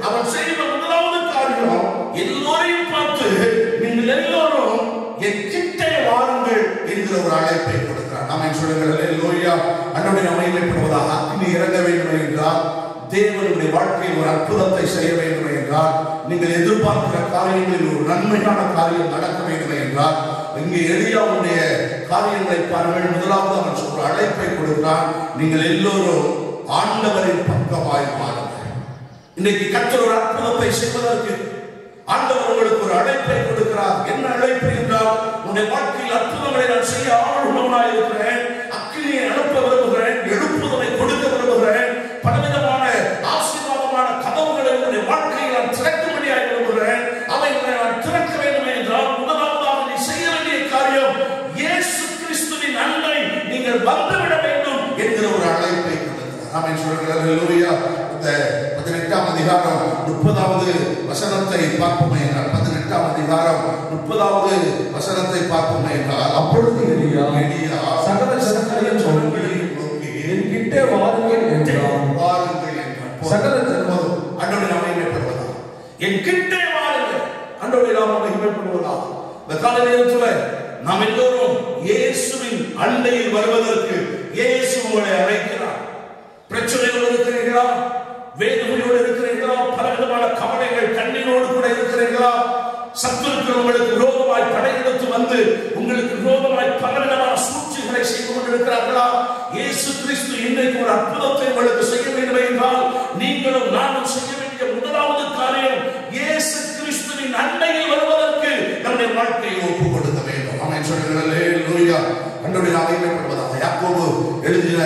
Speaker 1: அவன் செய்த முதலாவது காரியம் எல்லோரையும் பார்த்து நீங்கள் எல்லோரும் என் கிட்டே வாருங்கள் என்கிற ஒரு அழைப்பை கொடுக்கிறார். நாம சொல்லுங்கள் ஹல்லேலூயா. அன்றைய அமைமைப்படுவதாக அக்கினி இறங்க வேண்டும் என்றால், தேவனுடைய வாழ்க்கையில் ஒரு அற்புதத்தை செய்ய வேண்டும் என்றால், நீங்கள் எதிர்பார்க்கிற காரியங்களில் ஒரு நன்மையான காரியம் நடக்க வேண்டும் என்றால், இங்கே எலியாவுடைய காரியங்களை பாருங்கள். முதலாவது அவன் சொல்ற அழைப்பை கொடுக்கிறான், நீங்கள் எல்லோரும் ஆண்டவரின் பக்கமாய் மாறுங்கள். இன்னைக்கு கர்த்தர் ஒரு அற்புதத்தை செய்வதற்கு ஆண்டவர் உங்களுக்கு ஒரு அழைப்பை கொடுக்கிறார். என்ன அழைப்பு என்றால், உன்னுடைய வாழ்க்கையில் அற்புதங்களை நான் செய்ய ஆர்வமுள்ளவனாய் இருக்கிறேன், அக்கினியை அனுப்ப விரும்புகிறேன், எழுப்புதலை கொடுக்க விரும்புகிறேன், பலவிதமான ஆசீர்வாதங்களை ஹல்லேலூயா. இந்த 18ஆம் அதிகாரம் 30வது வசனத்தை பார்ப்போமே என்றால் 18ஆம் அதிகாரம் 30வது வசனத்தை பார்ப்போமே என்றால்
Speaker 3: அப்பொழுது எலியா சகல ஜனங்களையும் நோக்கி என்கிட்டே வாருங்கள் என்றான்.
Speaker 1: சகல ஜனங்களும் ஆண்டவருடைய நாமம் மகிமைப்படுவதாக. என்கிட்டே வாருங்கள், ஆண்டவருடைய நாமம் மகிமைப்படுவதாக. இந்த கால நேரத்தில் நாம் எல்லோரும் இயேசுவின் அண்டையில் வருவதற்கு இயேசு உங்களை அழைக்கிறார். பிரச்சனையோடு இருக்கிறீர்களா? வேதனையோடு இருக்கிறீர்களா? பலவிதமான கவலைகள் கண்ணீரோடு கூட இருக்கிறீர்களா? சத்துருக்கள் உங்களுக்கு விரோதமாய் படையெடுத்து வந்து உங்களுக்கு விரோதமாய் பலவிதமான சூழ்ச்சிகளை செய்து கொண்டிருக்கிறார்களா? இயேசு கிறிஸ்து இன்றைக்கு ஒரு அற்புதத்தை உங்களுக்கு செய்ய வேண்டும் என்றால் நீங்களும் நானும் செய்ய வேண்டிய முதலாவது காரியம் இயேசு கிறிஸ்துவின் அண்டையில் வருவதற்கு நம்முடைய வாழ்க்கையை ஒப்புக் கொடுக்க வேண்டும். ஆமென் சொல்லுங்கள். ஹல்லேலூயா. ஆண்டவருடைய நாமம் மகிமைப்படுவதாக. யாக்கோபு எழுதின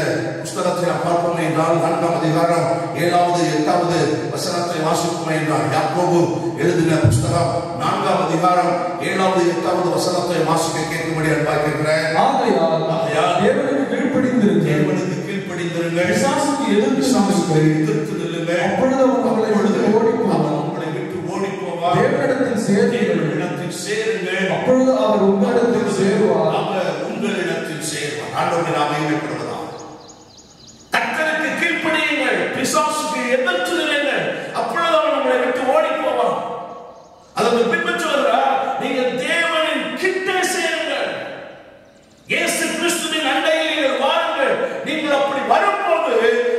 Speaker 1: புத்தகத்தை நாம் பார்ப்போம் என்றால் 4ஆம் அதிகாரம் 7வது 8வது வசனத்தை வாசிப்போம் என்றால் யாக்கோபு எழுதின புத்தகம் 4ஆம் அதிகாரம் 7வது 8வது வசனத்தை வாசிக்க கேட்கும்படி அன்பாய் கேட்கிறேன்.
Speaker 3: ஆகையால் தேவனுக்கு
Speaker 1: கீழ்ப்படிந்திருங்கள்,
Speaker 3: பிசாசுக்கு எதிர்த்து நில்லுங்கள். அப்பொழுது அவர் உங்களை விட்டு ஓடிப்போவார். தேவனிடத்தில் சேருங்கள், அப்பொழுது அவர் உங்களிடத்தில் சேருவார்.
Speaker 1: ஆண்டவருடைய நாமம் மகிமைப்படுவதாக. கர்த்தருக்கு கீழ்ப்படியுங்கள், பிசாசுக்கு எதிர்த்து நில்லுங்கள், அப்பொழுது அவர் உங்களை விட்டு ஓடிப்போவார். அதற்கு பின்பு சொல்கிறார், நீங்கள் தேவனின் கிட்டே சேருங்கள், இயேசு கிறிஸ்துவின் அண்டையில் நீங்கள் வாருங்கள். நீங்கள் அப்படி வரும்போது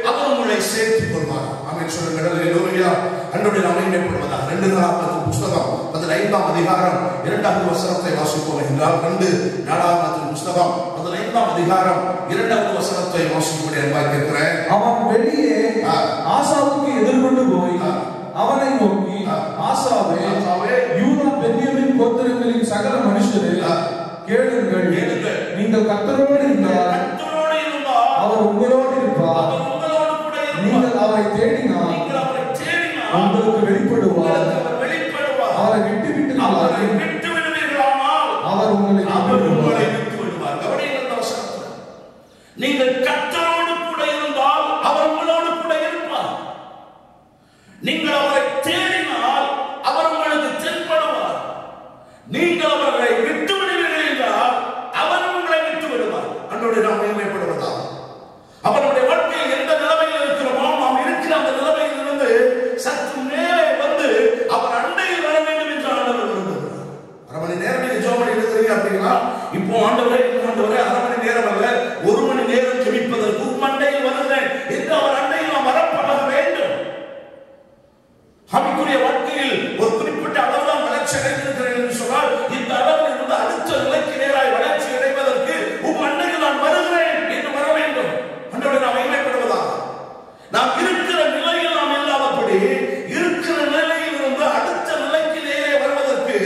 Speaker 1: அவர் உங்களை சேர்த்துக் கொள்வார். ஆமென் சொல்லுங்கள். ஹல்லேலூயா. ஆண்டவருடைய நாமம் மகிமைப்படுவதாக. 2 நாளாகமத்தின் புத்தகம் 15ஆம் அதிகாரம் 2வது வசனத்தை வாசிப்போம் என்றால் 2 நாளாகமத்தின் புத்தகம் 15ஆம் அதிகாரம் 2வது வசனத்தை வாசிக்கும்படி அன்பாய் கேட்கிறேன்.
Speaker 3: அவன் வெளியே ஆசாவுக்கு எதிர்கொண்டு போய் அவனை நோக்கி, ஆசாவே, யூதா பென்யமீன் கோத்திரங்களின் சகல மனுஷரே, கேளுங்கள், நீங்கள் கர்த்தரோடு இருந்தால் அவர் உங்களோடு இருப்பார். நீங்கள் அவரை தேடினால் உங்களுக்கு வெளிப்படுவார். அவரை விட்டுவிட்டால் அவர் உங்களை விட்டு விடுவார். நீங்கள் கர்த்தரோடு கூட இருந்தால் அவர் உங்களோடு கூட இருப்பார். நீங்கள் அவரை தேடினால் அவர் உங்களுக்கு தென்படுவார். நீங்கள் அவரை விட்டு விடுவீர்கள் என்றால் அவர் உங்களை விட்டு விடுவார். ஆண்டவருடைய நாமம் மகிமைப்படுவதாக. அவருடைய வாழ்க்கையில் எந்த நிலைமையில் இருக்கிறோமோ நாம் இருக்கிற அந்த நிலைமையில் இருந்து சற்று மேலே வந்து அவர் அண்டையில் வர வேண்டும் என்று ஆண்டவர் விரும்புகிறார். அரை மணி நேரம் நீங்க ஜெபம் பண்ணிட்டு அப்படின்னா இப்போ ஆண்டவரே அரை மணி நேரம் அல்ல 1 மணி நேரம் ஜெபிப்பதற்கு அண்டையில் வருகிறேன் என்று அவர் அண்டையில் நாம் வரப்பட வேண்டும். ஆவிக்குரிய வாழ்க்கையில் ஒரு குறிப்பிட்ட அளவுதான் வளர்ச்சி அடைந்திருக்கிறேன் என்று சொன்னால் இந்த அளவில் இருந்து அடுத்த நிலைக்கு நேராய் வளர்ச்சி அடைவதற்கு அண்டையில் நான் வருகிறேன் என்று வர வேண்டும். அன்றோடு நாம் மகிமைப்படுவதாக. நாம் இருக்கிற நிலையில் நாம் இல்லாதபடி இருக்கிற நிலையில் இருந்து அடுத்த நிலைக்கு நேரே வருவதற்கு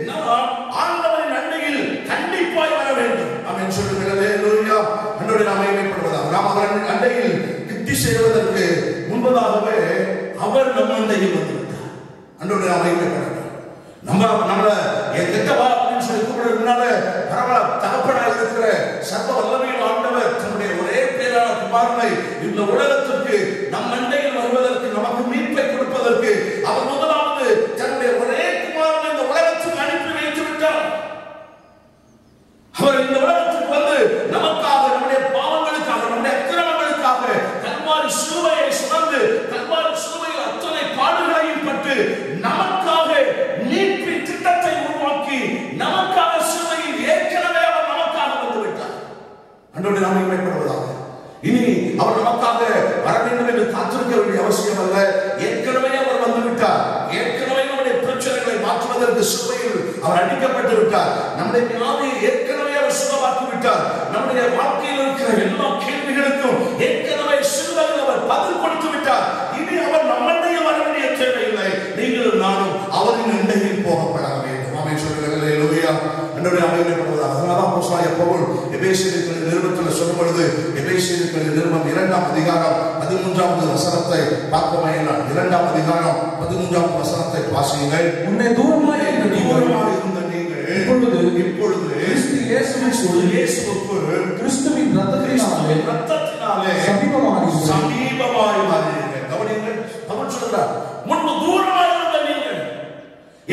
Speaker 3: நாம் ஆண்டவரின் அண்டையில் கண்டிப்பாய் வர வேண்டும். ஆமென் சொல்லுங்கள். ஹல்லேலூயா. அன்றோடு நாம் மகிமைப்படுவதாக. நாம் அவரின் அண்டையில் கிட்டி சேருவதற்கு முன்பதாகவே அவர் நம்ம அண்டையில் வந்துவிட்டார். அன்றோடு நாம் மகிமைப்படுவோம். நம்மள எங்கவா அப்படின்னு சொல்லி கூப்பிடுறதுனால பரவாயில்ல, தகப்பனாக இருக்கிற சர்வ வல்லமையுள்ள ஆண்டவர் தன்னுடைய ஒரே பேரான குமாரனை இந்த உலகத்திற்கு நம் அண்டையில் வருவதற்கு நமக்கு மீட்பை கொடுப்பதற்கு அவர் முதலாவது தன்னுடைய ஒரே குமாரனை இந்த உலகத்துக்கு அனுப்பி வைத்து விட்டார். அவர் இந்த உலகத்துக்கு வந்து நமக்காக, நம்முடைய பாவங்களுக்காக, நம்முடைய அக்கிரமங்களுக்காக கல்வாரி சிலுவையை சுமந்து கல்வாரி சிலுவையில் அத்தனை பாடுகளையும் பட்டு நமக்காக மீட்பின் திட்டத்தை உருவாக்கி நமக்காக சிலுவையில் ஏற்கனவே அவர் நமக்காக வந்து விட்டார். அன்றோடு நாம் மகிமைப்படுவதாக. இனி அவர் நமக்காக வர வேண்டும் என்று காத்திருக்க வேண்டிய அவசியம் அல்ல. ஏற்கனவே அவர் வந்து விட்டார். ஏற்கனவே நம்முடைய பிரச்சனைகளை மாற்றுவதற்கு சிலுவையில் அவர் அடிக்கப்பட்டு விட்டார். நம்முடைய வியாதியை ஏற்கனவே அவர் சுகமாக்கி விட்டார். நம்முடைய வாழ்க்கையில் இருக்கிற எல்லா கேள்விகளுக்கும் ஏற்கனவே சிலுவையில் அவர் பதில் கொடுத்து விட்டார். இனி அவர் நம்மண்டையில் வர வேண்டிய தேவையில்லை. நீங்களும் நானும் அவரின் அண்டையில் போகப்பட வேண்டும். ஆமென் சொல்லுங்கள். ஹல்லேலூயா. அன்றோடு அமையப்படுவதாக. அதனால்தான் அப்போஸ்தலனாகிய பவுல் எபேசியருக்கு நிருபத்தில் சொல்லும் பொழுது எபேசியருக்கு நிருபம் 2ஆம் அதிகாரம் 13வது வசனத்தை பார்ப்போமே என்றால் 2ஆம் அதிகாரம் 13வது வசனத்தை வாசியுங்கள். உன்னை தூரமாய் இருந்த நீங்கள்
Speaker 1: இப்பொழுது கிறிஸ்துவின் இரத்தத்தினாலே சமீபமாய்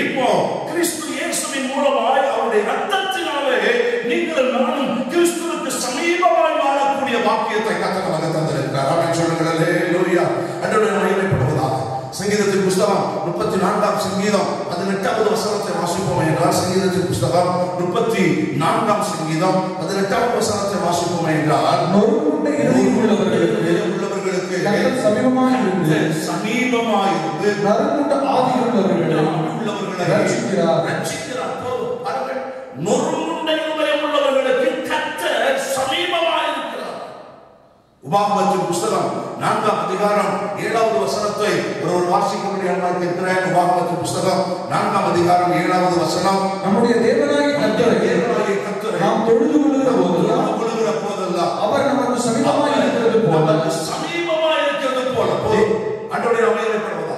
Speaker 3: இப்போ கிறிஸ்து இயேசுவின் மூலமாய் அவருடைய ரத்தத்தினாலே நீங்கள் நானும் கிறிஸ்துவுக்கு சமீபமாய் வாழக்கூடிய வாக்கியத்தை
Speaker 1: கர்த்தர் நமக்கு தந்திருக்கிறார். ஆமென் சொல்லுங்கள். அல்லேலூயா. ஆண்டவரே மகிமைப்படுவதாக. சங்கீதத்தின் புஸ்தகம் 34ஆம் சங்கீதம் 18வது வசனத்தை வாசிப்போம் என்றால், சங்கீதத்தின் புஸ்தகம் 34ஆம் சங்கீதம் 18வது வசனத்தை வாசிப்போம் என்றால்,
Speaker 4: நொறுங்குண்ட இருதயம்
Speaker 1: உள்ளவர்களுக்கு
Speaker 4: கர்த்தர் சமீபமாயிருந்து நறுங்குண்ட ஆவியுள்ளவர்களை ரட்சிக்கிறார்.
Speaker 3: பாருங்கள், நொறுங்குண்ட இருதயம் உள்ளவர்களுக்கு கர்த்தர் சமீபமாயிருக்கிறார். உபாகமத்தின் புஸ்தகம் 4ஆம் அதிகாரம் 7வது வசனத்தை ஒரு வாசிக்கும்படியாக கேட்கிறேன். உபாகமத்தின் புஸ்தகம் 4ஆம் அதிகாரம் 7வது வசனம்.
Speaker 4: நம்முடைய தேவனாகிய கர்த்தரை நாம் தொழுது கொள்ளுகிற போதெல்லாம் அவர் நமக்கு சமீபமாய் இருக்கிறது
Speaker 3: போல ஆண்டவரே அமையப்படுவதா,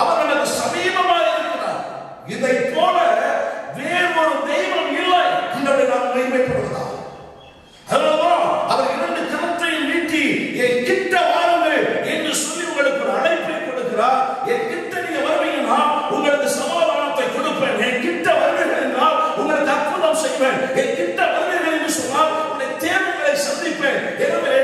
Speaker 3: அவர் நமக்கு சமீபமாய் இருக்கிறார். இதை போல வேறொரு தெய்வம் இல்லை. ஆண்டவரே நாம் மகிமைப்படுவதா. அதனால்தான் அவர் 2 கரத்தையும் நீட்டி என் கிட்ட வாருங்கள் என்று சொல்லி உங்களுக்கு ஒரு அழைப்பை கொடுக்கிறார். என் கிட்ட நீங்க வருவீங்கன்னா உங்களுக்கு சமாதானத்தை கொடுப்பேன். என் கிட்ட வருவீர்கள் என்றால் உங்களுக்கு அற்புதம் செய்வேன். என் கிட்ட வருவீர்கள் என்று சொன்னால் உங்களுடைய தேவைகளை சந்திப்பேன். எனவே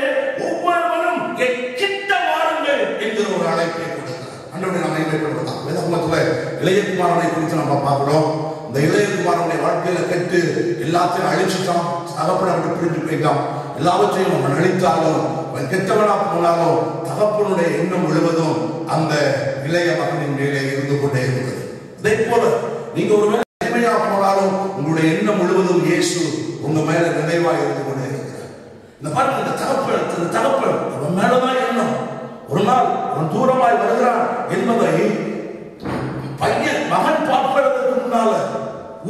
Speaker 3: ஒவ்வொருவரும் என் கிட்ட வாருங்கள் என்கிற ஒரு அழைப்பை கொடுக்கிறார். ஆண்டவரே நாம் மகிமைப்படுவதா. வேதாகமத்துல இளையகுமாரனை குறித்து நம்ம பார்க்கிறோம். இந்த இளையகுமாரனுடைய வாழ்க்கையில கெட்டு எல்லாத்தையும் அழிச்சுட்டான். தகப்பனை விட்டு பிரிஞ்சு போயிட்டான். எல்லாவற்றையும் அவன் அழித்தாலும் அவன் கெட்டவனா போனாலும் தகப்பனுடைய எண்ணம் முழுவதும் அந்த இளைய மகனின் மேலே இருந்து கொண்டே இருந்தது. அதே போல நீங்க ஒரு நிலைமையா போனாலும் உங்களுடைய எண்ணம் முழுவதும் இயேசு உங்க மேல நினைவா இருந்து கொண்டே இருக்கிறார். இந்த பாருங்க, இந்த தகப்பன் அவன் மேலதான் எண்ணம். ஒரு நாள் அவன் தூரமாய் வருகிறான் என்பதை மகன் பார்ப்பதற்கு முன்னால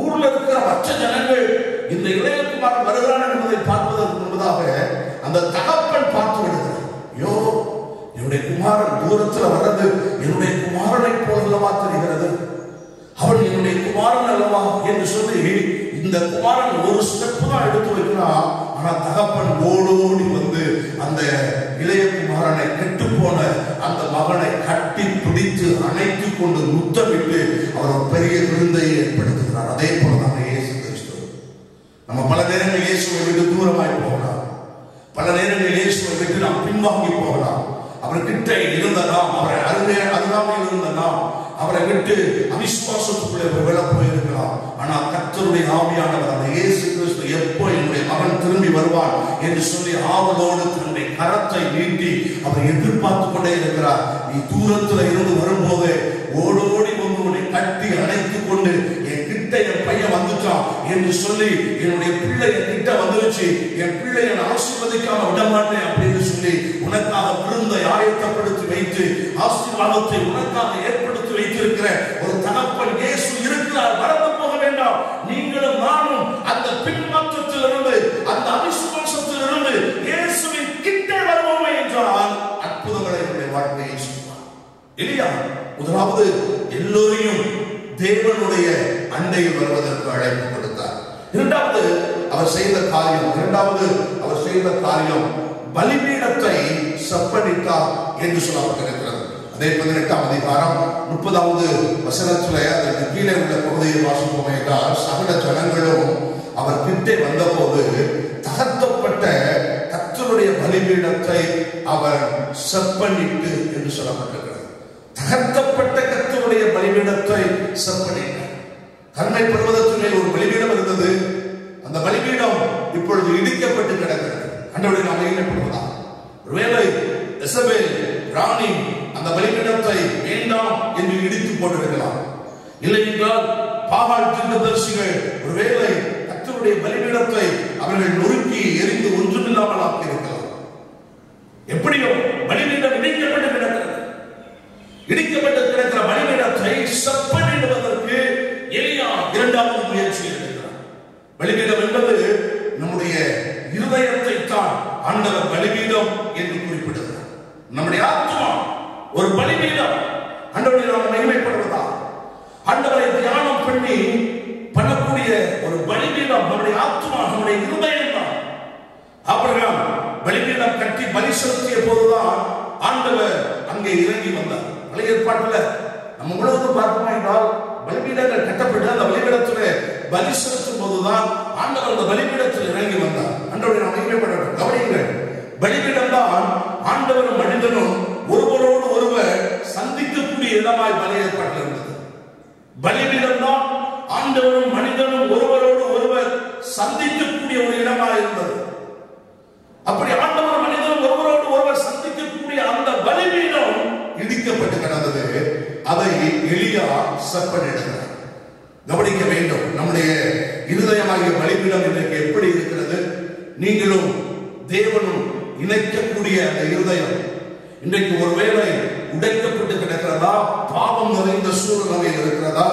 Speaker 3: ஊர்ல இருக்கிற மற்ற ஜனங்கள் இந்த இளையகுமாரன் வருகிறான் என்பதை பார்ப்பதற்கு முன்பதாக அந்த தகப்பன் பார்த்து விடுகிறார். ஐயோ, என்னுடைய குமாரன் தூரத்தில் வர்றது என்னுடைய குமாரனை போலல்லவா தெரிகிறது, அவன் என்னுடைய குமாரன் அல்லவா என்று சொல்லி இந்த குமாரன் ஒரு ஸ்டெப் தான் எடுத்து வைக்கிறான். ஆனா தகப்பன் ஓடோடி வந்து அந்த இளைய குமாரனை கெட்டு போன அந்த மகனை கட்டி பிடித்து அணைத்து கொண்டு முத்தமிட்டு அவர் பெரிய விருந்தை ஏற்படுத்துகிறார். அதே போலதான் இயேசு கிறிஸ்து. நம்ம பல நேரங்கள் இயேசுவை விட்டு தூரமாய் போகலாம். பல நேரங்கள் இயேசுவை விட்டு நாம் பின்வாங்கி போகலாம். அவர் கிட்ட இருந்த நாம், அவரை அருகாமையில் இருந்த நாம் அவரை விட்டு அவிசுவாசத்துக்குள்ளே விழ போயிருக்கலாம். ஆனால் கர்த்தருடைய ஆவியானவர் அந்த இயேசு கிறிஸ்து எப்போ என்னுடைய மகன் திரும்பி வருவான் என்று சொல்லி ஆவலோடு தன்னுடைய கரத்தை நீட்டி அவர் எதிர்பார்த்து கொண்டே இருக்கிறார். நீ தூரத்தில் இருந்து வரும்போது ஓடோடி வந்து உன்னை கட்டி அணைத்துக் கொண்டு என் கிட்ட என் பையன் வந்துட்டான் என்று சொல்லி என்னுடைய பிள்ளை என் கிட்ட வந்துருச்சு, என் பிள்ளை என் ஆசீர்வதிக்காம விட மாட்டேன் அப்படின்னு சொல்லி உனக்காக விருந்தை ஆயத்தப்படுத்தி வைத்து ஆசீர்வாதத்தை உனக்காக ஏற்படுத்தி வைத்திருக்கிற ஒரு தகப்பன் இயேசு இருக்கிறார். மறந்து போக வேண்டாம். நீங்களும் நானும் அந்த பின்மாற்றத்திலிருந்து அந்த அவிசுவாசத்திலிருந்து இயேசுவின் கிட்டே வருவோமே என்றால் அற்புதங்களை நம்முடைய வாழ்க்கையை செய்வார். எலியா முதலாவது எல்லோரையும் தேவனுடைய அண்டையில் வருவதற்கு அழைப்பு கொடுத்தார். இரண்டாவது அவர் செய்த காரியம் பலிபீடத்தை செப்பனிட்டார் என்று சொல்லப்பட்டிருக்கிறது. அதே 18ஆம் அதிகாரம் 30வது வசனத்திலே அதற்கு கீழே உள்ள பகுதியை வாசிப்போம் என்றால், சகல ஜனங்களும் அவர் கிட்டே வந்தபோது தகர்த்தப்பட்ட கர்த்தருடைய பலிபீடத்தை அவர் செப்பனிட்டு என்று சொல்லப்பட்டிருக்கிறது. தகர்த்தப்பட்ட கர்த்தருடைய பலிபீடத்தை செப்பனிட்டார். கர்மை பர்வதத்திலே ஒரு பலிபீடம் இருந்தது. அந்த பலிபீடம் இப்பொழுது இடிக்கப்பட்டு கிடக்கிறது. ஆண்டவருடைய நாமம் மகிமைப்படுவதாக. ஒருவேளை எசபேல் ராணி அந்த பலிபீடத்தை வேண்டாம் என்று இடித்து போட்டிருக்கலாம். இல்லை என்றால் பாகால் தீர்க்கதரிசிகள் ஒருவேளை கர்த்தருடைய பலிபீடத்தை அவர்கள் நொறுக்கி எரிந்து ஒன்றுமில்லாமல் ஆக்கியிருக்கலாம். எப்படியோ பலிபீடம் இடிக்கப்பட்டு கிடக்கிறது. இடிக்கப்பட்டு கிடக்கிற பலிபீடத்தை செப்பனிடுவதற்கு எலியா இரண்டாவது முயற்சி எடுக்கிறார். பலிபீடம் என்பது நம்முடைய இருதயத்தை தான் ஆண்டவர் பலிபீடம் என்று குறிப்பிடுகிறார். நம்முடைய ஆத்மா ஒரு பலிபீடம். ஆண்டவரை நாம் மகிமைப்படுவதா, ஆண்டவரை தியானம் பண்ணி பண்ணக்கூடிய ஒரு பலிபீடம் நம்முடைய ஆத்மா, நம்முடைய இருதயம் தான். ஆபிரகாம் பலிபீடம் கட்டி பலி செலுத்திய போதுதான் ஆண்டவர் அங்கே இறங்கி வந்தார். பழைய ஏற்பாட்டில் நம்ம முழுவதும் பார்ப்போம் என்றால் பலிபீடங்கள் பலி செலுத்தும் போதுதான் ஆண்டவர் அந்த பலிபீடத்தில் இறங்கி வந்தார். ஆண்டவரை நாம் மகிமைப்படட்டும். கவனியுங்கள், பலிபீடம் தான் ஆண்டவரும் மனிதனும் ஒருவரோடு ஒருவர் சந்திக்கக்கூடிய இடமாய் பலி ஏற்பட்டிருந்தது. பலிபீடம் தான் ஆண்டவரும் மனிதனும் ஒருவரோடு ஒருவர் சந்திக்கக்கூடிய ஒரு இடமாக இருந்தது. அப்படி ஆண்டவர் மனிதனும் ஒருவரோடு ஒருவர் சந்திக்கக்கூடிய அந்த பலிபீடம் இடிக்கப்பட்டு கிடந்தது. அதை எலியா செப்பனிடுகிறார். கவனிக்க வேண்டும், நம்முடைய இருதயமாகிய பலிபீடம் இன்றைக்கு எப்படி இருக்கிறது? நீங்களும் தேவனும் இணைக்கக்கூடிய அந்த இருதயம் இன்றைக்கு ஒருவேளை உடைக்கப்பட்டு கிடக்கிறதா? பாவம் நிறைந்த சூழ்நிலையில் இருக்கிறதா?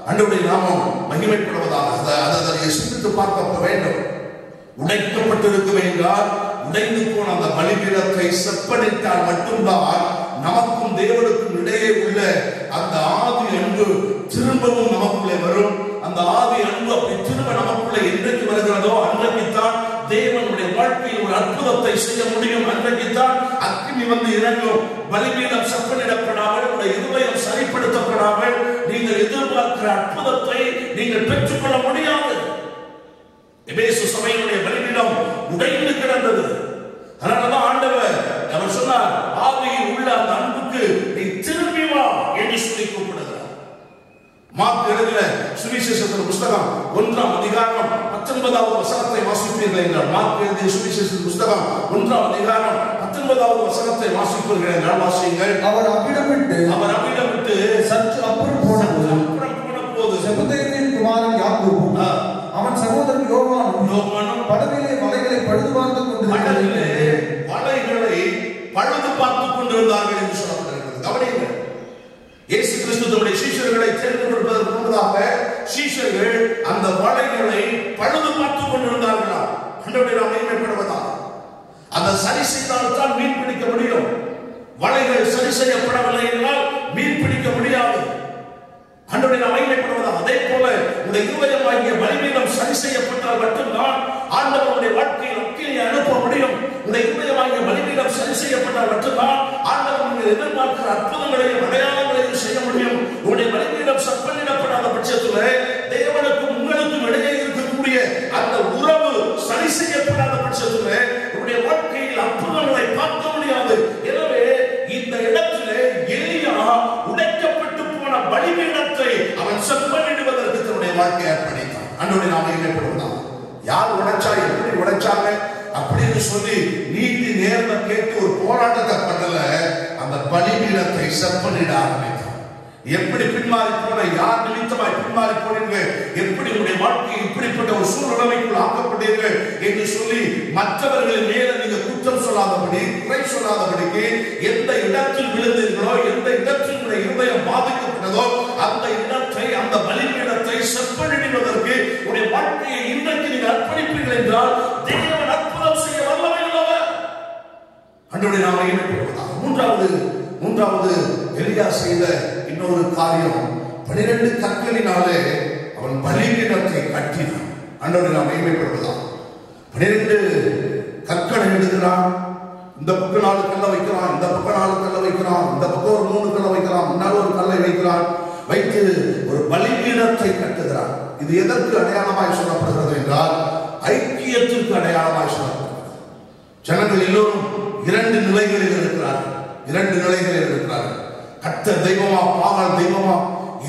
Speaker 3: ஆண்டவருடைய நாமம் மகிமைப்படுவதாக அதை சிந்தித்து பார்க்க வேண்டும். உடைக்கப்பட்டிருக்கும் என்றால் உடைந்து போன அந்த பலிபீடத்தை செப்பனிட்டால் மட்டும்தான் நமக்கும் தேவனுக்கும் இடையே உள்ள அந்த ஆதி அன்பு திரும்பவும் நமக்குள்ளே வரும். அந்த ஆதி அன்பு அப்படி திரும்ப நமக்குள்ளே என்றைக்கு வருகிறதோ அன்றைக்குத்தான் தேவனுடைய வாழ்க்கையில் ஒரு அற்புதத்தை செய்ய முடியும். அன்றைக்குத்தான் அக்கினி வந்து இறங்கும். பலிபீடம் செப்பனிடப்படாமல், உடைய இருதயம் சரிப்படுத்தப்படாமல் நீங்கள் எதிர்பார்க்கிற அற்புதத்தை நீங்கள் பெற்றுக்கொள்ள முடியாது. எபேசு சபையினுடைய பலிபீடம் உடைந்து கிடந்தது. அதனாலதான் ஆண்டவர் அவர் சொன்னார், ஆவியில் உள்ள அந்த அன்புக்கு நீ திரும்பி வா என்று சொல்லி கூப்பிடுகிறார். மார்க் எழுதின சுவிசேஷத்தின் புஸ்தகம் 1ஆம் அதிகாரம் 19வது வசனத்தை வாசிப்பீர்கள் என்றால், மார்க் எழுதிய சுவிசேஷத்தின் புஸ்தகம் 1ஆம் அதிகாரம் 19வது வசனத்தை வாசிப்பீர்கள் என்றால் வாசியுங்கள். அவர் அவ்விடம் விட்டு சற்று அப்புறம் போன போது செபதேயுவின் குமாரன் யாக்கோபும் அவன் சகோதரன் யோவானும் படவிலே வலைகளை பழுது பார்த்துக் கொண்டிருந்தார்கள் என்று சொல்லப்பட்டிருக்கிறது. கவனியுங்கள், இயேசு கிறிஸ்து தம்முடைய சீஷர்களை தேர்ந்து கொடுப்பதற்கு முன்னதாக சீஷர்கள் அந்த வலைகளை பழுது பார்த்துக் கொண்டிருந்தார்களா? ஆண்டவரை நாம் மகிமைப்படுவதாக. அதை சரி செய்தால்தான் மீன் பிடிக்க முடியும். வலைகள் சரி செய்யப்படவில்லை என்றால் மீன் பிடிக்க முடியாது. ஆண்டவரை நாம் மகிமைப்படுவதாக. அதே போல இந்த இருதயமாகிய பலிபீடம் சரி செய்யப்பட்டால் மட்டும்தான் ஆண்டவருடைய வாழ்க்கையில் அக்கினியை அனுப்ப முடியும். இந்த இருதயமாகிய பலிபீடம் சரி செய்யப்பட்டால் மட்டும்தான் ஆண்டவர் நீங்கள் எதிர்பார்க்கிற அற்புதங்களையும் அடையாளங்களையும் செய்ய முடியும். உங்களுடைய பலிபீடம் செப்பனிடப்படாத பட்சத்தில் தேவனுக்கும் உங்களுக்கும் இடையே இருக்கக்கூடிய அந்த உறவு சரி செய்யப்படாத பட்சத்தில் உங்களுடைய வாழ்க்கையில் அற்புதங்களை பார்க்க முடியாது. எனவே இந்த இடத்திலே எலியா உடைக்கப்பட்டு போன பலிபீடத்தை அவன் செப்பனிடுவதற்கு தன்னுடைய வாழ்க்கையை அர்ப்பணித்தான். ஆண்டவரை நாம் மகிமைப்படுவதாக. யார் உடைச்சா, எப்படி உடைச்சாங்க அப்படின்னு சொல்லி நீதி நேர்மை கேட்டு ஒரு போராட்டத்தை பண்ணல, அந்த பலிபீடத்தை செப்பனிட ஆரம்பித்தார். எப்படி பின்மாறி போன, யார் நிமித்தமாய் பின்மாறி போனீர்கள், எப்படி உங்களுடைய வாழ்க்கை இப்படிப்பட்ட ஒரு சூழ்நிலைக்குள் ஆக்கப்பட்டீர்கள் என்று சொல்லி மற்றவர்களின் மேல நீங்க குற்றம் சொல்லாதபடி, குறை சொல்லாதபடிக்கு எந்த இடத்தில் விழுந்தீர்களோ, எந்த இடத்தில் உங்களுடைய இருதயம் பாதிக்கப்பட்டதோ அந்த இடத்தை, அந்த பலிபீடத்தை செப்பனிடுவதற்கு உங்களுடைய வாழ்க்கையை இன்றைக்கு நீங்கள் அர்ப்பணிப்பீர்கள் என்றால் தேவன் அற்புதம் செய்ய வல்லமை உள்ளவர். ஆண்டவரை நாம் மகிமைப்படுவதாக. மூன்றாவது எலியா செய்த இன்னொரு காரியம், 12 கற்களினாலே அவன் பலிபீடத்தை கட்டினான். ஆண்டவரை நாம் மகிமைப்படுவதாக. 12 கற்களை எடுக்கிறான். இந்த பக்கம் 4 கல்லை வைக்கிறான், இந்த பக்கம் 4 கல்லை வைக்கிறான், இந்த பக்கம் ஒரு 3 கல்லை வைக்கிறான், முன்னால் ஒரு கல்லை வைக்கிறான். வைத்து ஒரு பலிபீடத்தை கட்டுகிறான். இது எதற்கு அடையாளமாய் சொல்லப்படுகிறது என்றால் ஐக்கியத்திற்கு அடையாளமாய் சொல்லப்படுகிறது. ஜனங்கள் எல்லோரும் 2 நிலைகளில் இருக்கிறார்கள். கர்த்தர் தெய்வமா, பாகால் தெய்வமா,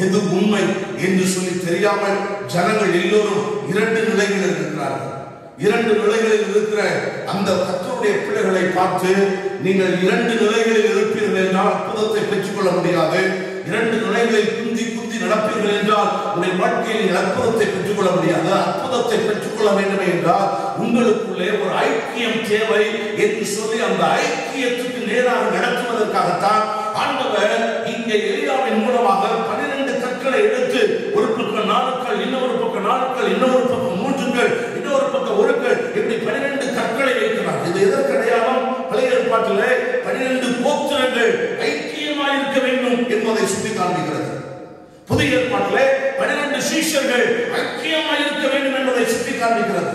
Speaker 3: எது உண்மை என்று சொல்லி தெரியாமல் ஜனங்கள் எல்லோரும் 2 நிலைகளில் இருக்கிறார்கள். 2 நிலைகளில் இருக்கிற அந்த கர்த்தருடைய பிள்ளைகளை பார்த்து நீங்கள் 2 நிலைகளில் இருப்பீர்கள் என்றால் அற்புதத்தை பெற்றுக்கொள்ள முடியாது. 2 நிலைகளில் குந்தி நடப்பீர்கள் என்றால் உங்களுடைய வாழ்க்கையில் அற்புதத்தை பெற்றுக்கொள்ள முடியாது. அற்புதத்தை பெற்றுக்கொள்ள வேண்டும் என்றால் உங்களுக்குள்ளே ஒரு ஐக்கியம் தேவை என்று சொல்லி அந்த ஐக்கியத்துக்கு நேராக நடத்துவதற்காகத்தான் ஆண்டவர் இங்கே எலியாவின் மூலமாக 12 கற்களை எடுத்து ஒரு பக்கம் 4 கல், இன்னொரு பக்கம் 4 கல், இன்னொரு பக்கம் 3 கல், இன்னொரு பக்கம் 1 கல், இப்படி 12 கற்களை வைக்கிறார். இது எதற்கு அடையாளம்? பழைய ஏற்பாட்டிலே 12 கோத்திரங்கள் ஐக்கியமாய் இருக்க வேண்டும் என்பதை சுட்டி காண்பிக்கிறது. புதிய ஏற்பாட்டிலே 12 சீஷர்கள் ஐக்கியமாய் இருக்க வேண்டும் என்பதை சுட்டி காண்பிக்கிறது.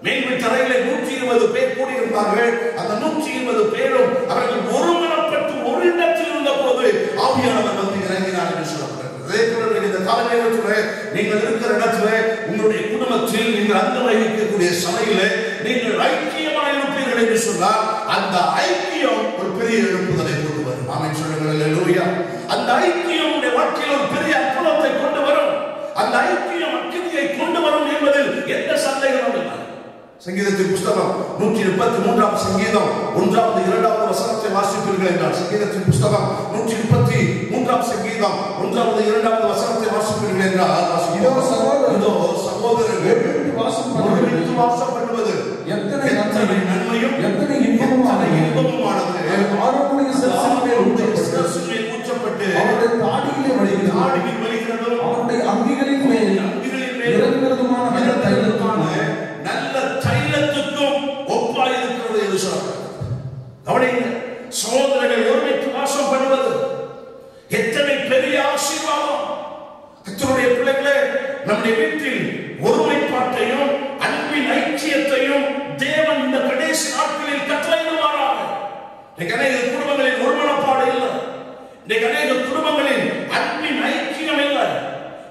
Speaker 3: மேன்மை தரையிலே 120 பேர் கூடியிருந்தார்கள். அந்த 120 பேரும் அவர்கள் ஒருமனப்பட்டு ஒரு இடத்தில் இருந்த போது ஆவியானவர் வந்து இறங்கினார் என்று சொல்லப்படுகிறது. அதே போல இந்த கால நேரத்தில் நீங்கள் இருக்கிற இடத்துல உங்களுடைய
Speaker 1: சபையில நீங்கள் ஐக்கியமாக இருப்பீர்கள் என்று சொன்னால் அந்த ஐக்கியம் ஒரு பெரிய எழுப்புதலை கொண்டு வரும். ஆமென் சொல்லுங்கள். அல்லேலூயா. அந்த ஐக்கியம் உங்களுடைய வாழ்க்கையில் ஒரு பெரிய அற்புதத்தை கொண்டு வரும். அந்த ஐக்கியம் அக்கினியை கொண்டு வரும் என்பதில் எந்த சந்தேகமும் இல்லை. சங்கீதத்தின் புஸ்தகம் 133 சங்கீதம் 1வது 2வது வசனத்தை வாசிப்பீர்கள் என்றால், சங்கீதத்தின் புஸ்தகம் 133 சங்கீதம் 1வது 2வது வசனத்தை வாசிப்பீர்கள் என்றால், இதோ சகோதரர்கள் வாசம் பண்ணுவது எத்தனை நன்மையும் எத்தனை இன்பமுமானது. ஆரோனுடைய சிரசின் மேல் ஊற்றப்பட்டு அவருடைய தாடியிலே வழிகிறது, அவருடைய அங்கிகளின் மேல் இறங்குகிறதுமான நல்ல தைலத்துக்கும் ஒப்பாயிருக்கிறது என்று சொல்றார். கவனிங்க, சகோதரர்கள் ஒருமித்து வாசம் பண்ணுவது எத்தனை பெரிய ஆசீர்வாதம். கர்த்தருடைய பிள்ளைகளே, நம்முடைய வீட்டில் ஒருமைப்பாட்டையும் அன்பின் ஐக்கியத்தையும் தேவன் இந்த கடைசி நாட்களில் கட்டளையிடுவாராக. இன்னைக்கு அநேக குடும்பங்களில் ஒருமனப்பாடு இல்லை. இன்னைக்கு அநேக குடும்பங்களில் அன்பின் ஐக்கியம் இல்லை.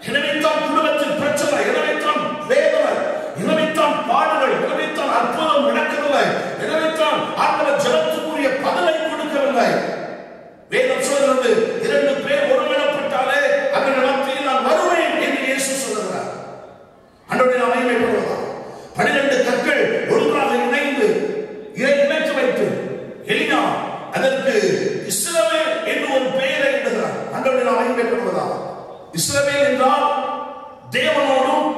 Speaker 1: எனவேத்தான் குடும்பத்தில் பிரச்சனை, எனவேத்தான் வேதனை, எனவேத்தான் பாடுகள், எனவேத்தான் அற்புதம் நடக்கவில்லை, எனவேத்தான் ஆண்டவர் ஜெபத்துக்குரிய பதிலை கொடுக்கவில்லை. வேதம் சொல்கிறது, 2 பேர் ஒருமனப்பட்டாலே அவர்கள் மத்தியில் நான் வருவேன் என்று இயேசு சொல்கிறார். ஆண்டவரே நாம் மகிமைப்படுவதா. 12 கற்கள் ஒன்றாக இணைந்து இணைத்து வைத்து எலியா அதற்கு இஸ்ரவேல் என்று ஒரு பெயரை இடுகிறார். ஆண்டவரே நாம் மகிமைப்படுவதா. இஸ்ரவேல் என்றால் தேவனோடும்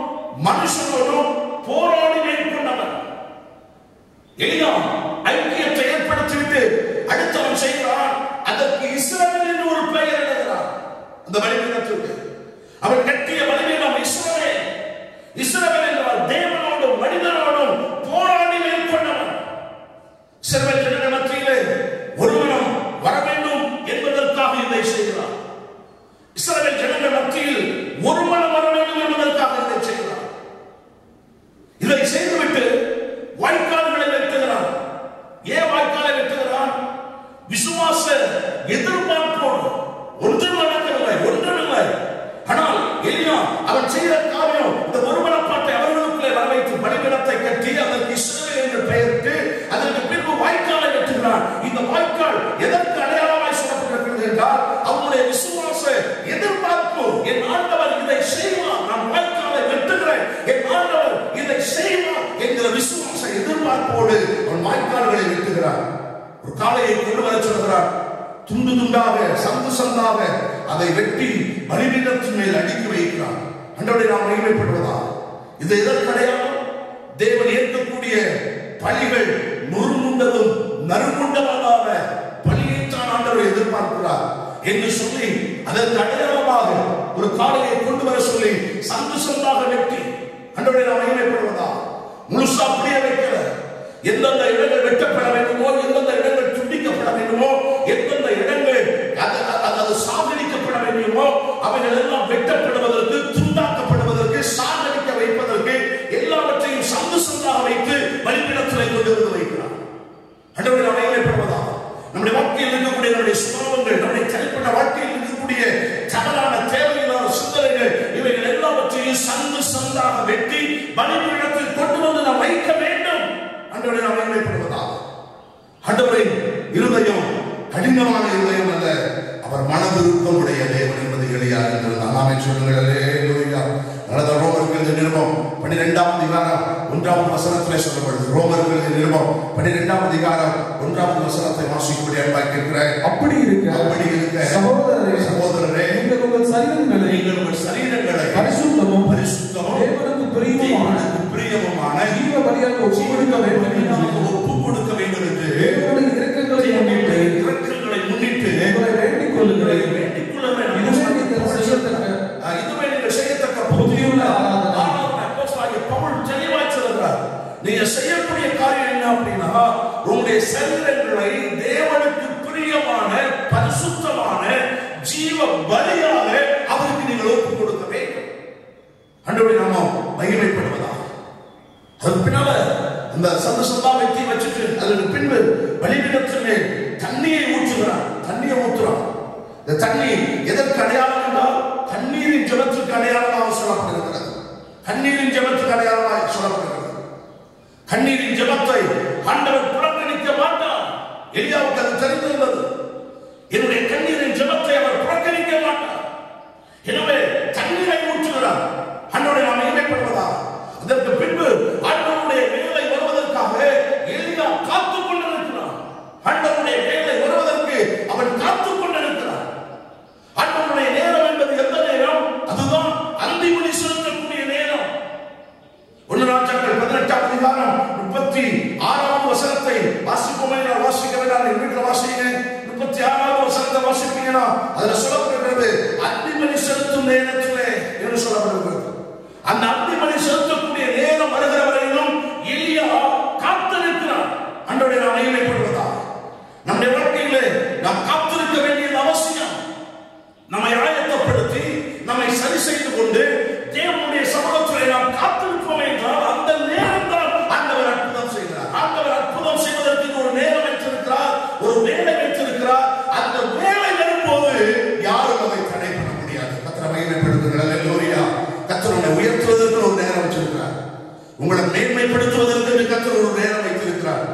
Speaker 1: மனுஷனோடும் போராடி மேற்கொண்டவன். எலியா ஐக்கியத்தை ஏற்படுத்திவிட்டு அடுத்தவன் செய்கிறான், அதற்கு இஸ்ரவேல் என்று ஒரு பெயர் எழுதுகிறார். அந்த பலிபீடத்திற்கு அவன் கட்டிய பலிபீடம் இஸ்ரவேல். இஸ்ரவேல் என்றால் தேவனோடும் மனிதனோடும் போராடி மேற்கொண்டவன். இஸ்ரவேல் ஜனங்கள் மத்தியிலே ஒருவனும் வர வேண்டும் என்பதற்காக இதை செய்கிறார். இஸ்ரவேல் ஜனங்கள் மத்தியில் ஒருவனும் வர வேண்டும் என்பதற்காக இதை செய்கிறார். இதை செய்துவிட்டு வாய்க்கால்களை வெட்டுகிறான். ஏன் வாய்க்காலை வெட்டுகிறான்? விசுவாச எதிர்பார்ப்போடு. ஒன்றும் நடக்கவில்லை, ஒன்றுமில்லை. ஆனால் எலியா அவன் செய்த காரியம் இந்த ஒருமனப்பாட்டை அவர்களுக்குள்ளே வர வைத்து பலிபீடத்தை கட்டி அதற்கு இஸ்ரவேல் என்று பெயரிட்டு அதற்கு பின்பு வாய்க்காலை வெட்டுகிறான். இந்த வாய்க்கால் எதற்கு அடையாளமாய் சொல்லப்பட்டிருக்கிறது என்றால், அவனுடைய விசுவாச எதிர்பார்ப்பு. என் ஆண்டவர் இதை செய்வார், நான் வாய்க்காலை வெட்டுகிறேன், என் ஆண்டவர் இதை செய்வார் என்கிற விசுவாச எதிர்பார்ப்போடு அவன் வாய்க்கால்களை வெட்டுகிறான். ஒரு காளையை கொண்டு வர சொல்கிறான். துண்டு துண்டாக சந்து சந்தாக அதை வெட்டி பலிபீடத்தின் மேல் அடுக்கி வைக்கிறான். ஆண்டவரே நாம் மகிமைப்படுவதா. இது எதற்கு அடையாளம்? தேவன் ஏற்கக்கூடிய பலிகள் நொறுங்குண்டதும் நறுங்குண்டவனான பலியைத்தான் ஆண்டவர் எதிர்பார்க்கிறார் என்று சொல்லி அதற்கு அடையாளமாக ஒரு காளையை கொண்டு வர சொல்லி சந்து சந்தாக வெட்டி ஆண்டவரே நாம் மகிமைப்படுவதா. முழுசா அப்படியே வைக்கல. எந்தெந்த இடங்கள் வெட்டப்பட வேண்டுமோ, எந்தெந்த இடங்கள் துண்டிக்கப்பட வேண்டுமோ, எந்தெந்த இடங்கள் அது சாகடிக்கப்பட வேண்டுமோ அவைகள் எல்லாம் வெட்டப்படுவதற்கு, துண்டாக்கப்படுவதற்கு, சாகடிக்க வைப்பதற்கு எல்லாவற்றையும் சந்து சந்தாக வைத்து பலிபீடத்திலே கொண்டு வந்து வைக்கிறார். ஆண்டவரே நாம் மகிமைப்படுவதா. நம்முடைய வாழ்க்கையில் இருக்கக்கூடிய நம்முடைய சுபாவங்கள், நம்முடைய தனிப்பட்ட வாழ்க்கையில் இருக்கக்கூடிய தவறான தேவையில்லாத சிந்தனைகள், இவைகள் எல்லாவற்றையும் சந்து சந்தாக வெட்டி பலிபீடத்தில் கொண்டு வந்து நாம் வைக்க வேண்டும். ஆண்டவரே நாம் மகிமைப்படுவதா. ஆண்டவரின் இருதயம் கடினமான இருதயம் அல்ல, அவர் மனதிருக்கம் உடைய தேவன் என்பது எளியாக இருந்தது. நாமே சொல்லுங்கள். அல்லேலூயா. ரோமர்கள் நிருபம் 12ஆம் அதிகாரம் 1வது வசனத்திலே சொல்லப்படுது. ரோமர்கள் நிருபம் 12ஆம் அதிகாரம் 1வது வசனத்தை வாசிக்கக்கூடிய அன்பாய் கேட்கிறேன். அப்படி இருக்க சகோதரரே, நீங்கள் உங்கள் சரீரங்களை பரிசுத்தமும் தேவனுக்கு பிரியமுமான ஜீவ பலியாக ஒப்புக் கொடுக்க வேண்டும் என்று தேவனுடைய இரக்கங்களை முன்னிட்டு உங்களை வேண்டிக் கொள்ளுகிறேன். இதுவே நீங்கள் செய்யத்தக்க புதியுள்ள ஆராதனை. பவுல் தெளிவாய் சொல்கிறார், நீங்க செய்யக்கூடிய காரியம் என்ன அப்படின்னா, உங்களுடைய சரீரங்களை தேவனுக்கு பிரியமான பரிசுத்தமான ஜீவ பலியாக அவருக்கு நீங்கள் ஒப்புக் கொடுக்க வேண்டும். ஆண்டவருடைய நாமம் மகிமைப்படுவதா. அதுக்கு பின்னால அந்த சந்தோஷமா வெட்டி வச்சுட்டு அதற்கு பின்பு பலிபீடத்திலே தண்ணியை ஊற்றுகிறான். தண்ணியை ஊற்றுறான். இந்த தண்ணீர் எதற்கு அடையாளம் என்றால், தண்ணீரின் ஜெபத்துக்கு அடையாளமாக சொல்லப்படுகிறது. தண்ணீரின் ஜெபத்துக்கு அடையாளமாக சொல்லப்படுகிறது.
Speaker 3: கண்ணீரின் ஜெபத்தை ஆண்டவர் புறக்கணிக்க மாட்டார். எலியாவுக்கு அது தெரிந்திருந்தது. என்னுடைய கண்ணீரின் ஜெபத்தை அவர் புறக்கணிக்க மாட்டார். எனவே தண்ணீரை ஊற்றுகிறார். ஆண்டவரை நாம் மகிமைப்படுவதா? அதற்கு பின்பு ஆண்டவருடைய வேலை வருவதற்காக எலியா காத்துக் கொண்டிருக்கிறார். ஆண்டவருடைய வேலை வருவதற்கு அவன் காத்துக் கொண்டிருக்கிறார். ஆண்டவருடைய நேரம் என்பது எந்த நேரம்? அதுதான் அந்திமணி செலுத்தக்கூடிய நேரம். 1 ராஜாக்கள் 18ஆம் அதிகாரம் 36ஆம் வசனத்தை வாசிப்போமே. வாசிக்க வேண்டாம், என் வீட்டில் வாசிங்க. 36ஆம் வசனத்தை வாசிப்பீங்கன்னா அதுல சொல்லப்படுகிறது அந்திமணி செலுத்தும் நேரத்திலே என்று சொல்லப்படுகிறது. அந்த அந்திமணி செலுத்தக்கூடிய நேரம் வருகிற வரையிலும் எலியா காத்திருக்கிறார். ஆண்டவரை நாம் மகிமைப்படுவதா? நம்முடைய வாழ்க்கையிலே நாம் காத்திருக்க வேண்டியது அவசியம். நம்மை ஆயத்தப்படுத்தி நம்மை சரி செய்து கொண்டு தேவனுடைய சமூகத்திலே நாம் காத்திருப்போம் என்றால் அந்த நேரம் தான் ஆண்டவர் அற்புதம் செய்கிறார். ஆண்டவர் அற்புதம் செய்வதற்கு ஒரு நேரம் வைத்திருக்கிறார், ஒரு வேலை வைத்திருக்கிறார். அந்த வேலை வரும்போது யாரும் அதை தடை பண்ண முடியாது. கர்த்தரை மகிமைப்படுத்துங்கள். அல்லேலூயா. கர்த்தரை உயர்த்துவதற்கு ஒரு நேரம் வச்சிருக்கிறார். உங்களை மேன்மைப்படுத்துவதற்கு கர்த்தர் ஒரு நேரம் வைத்திருக்கிறார்.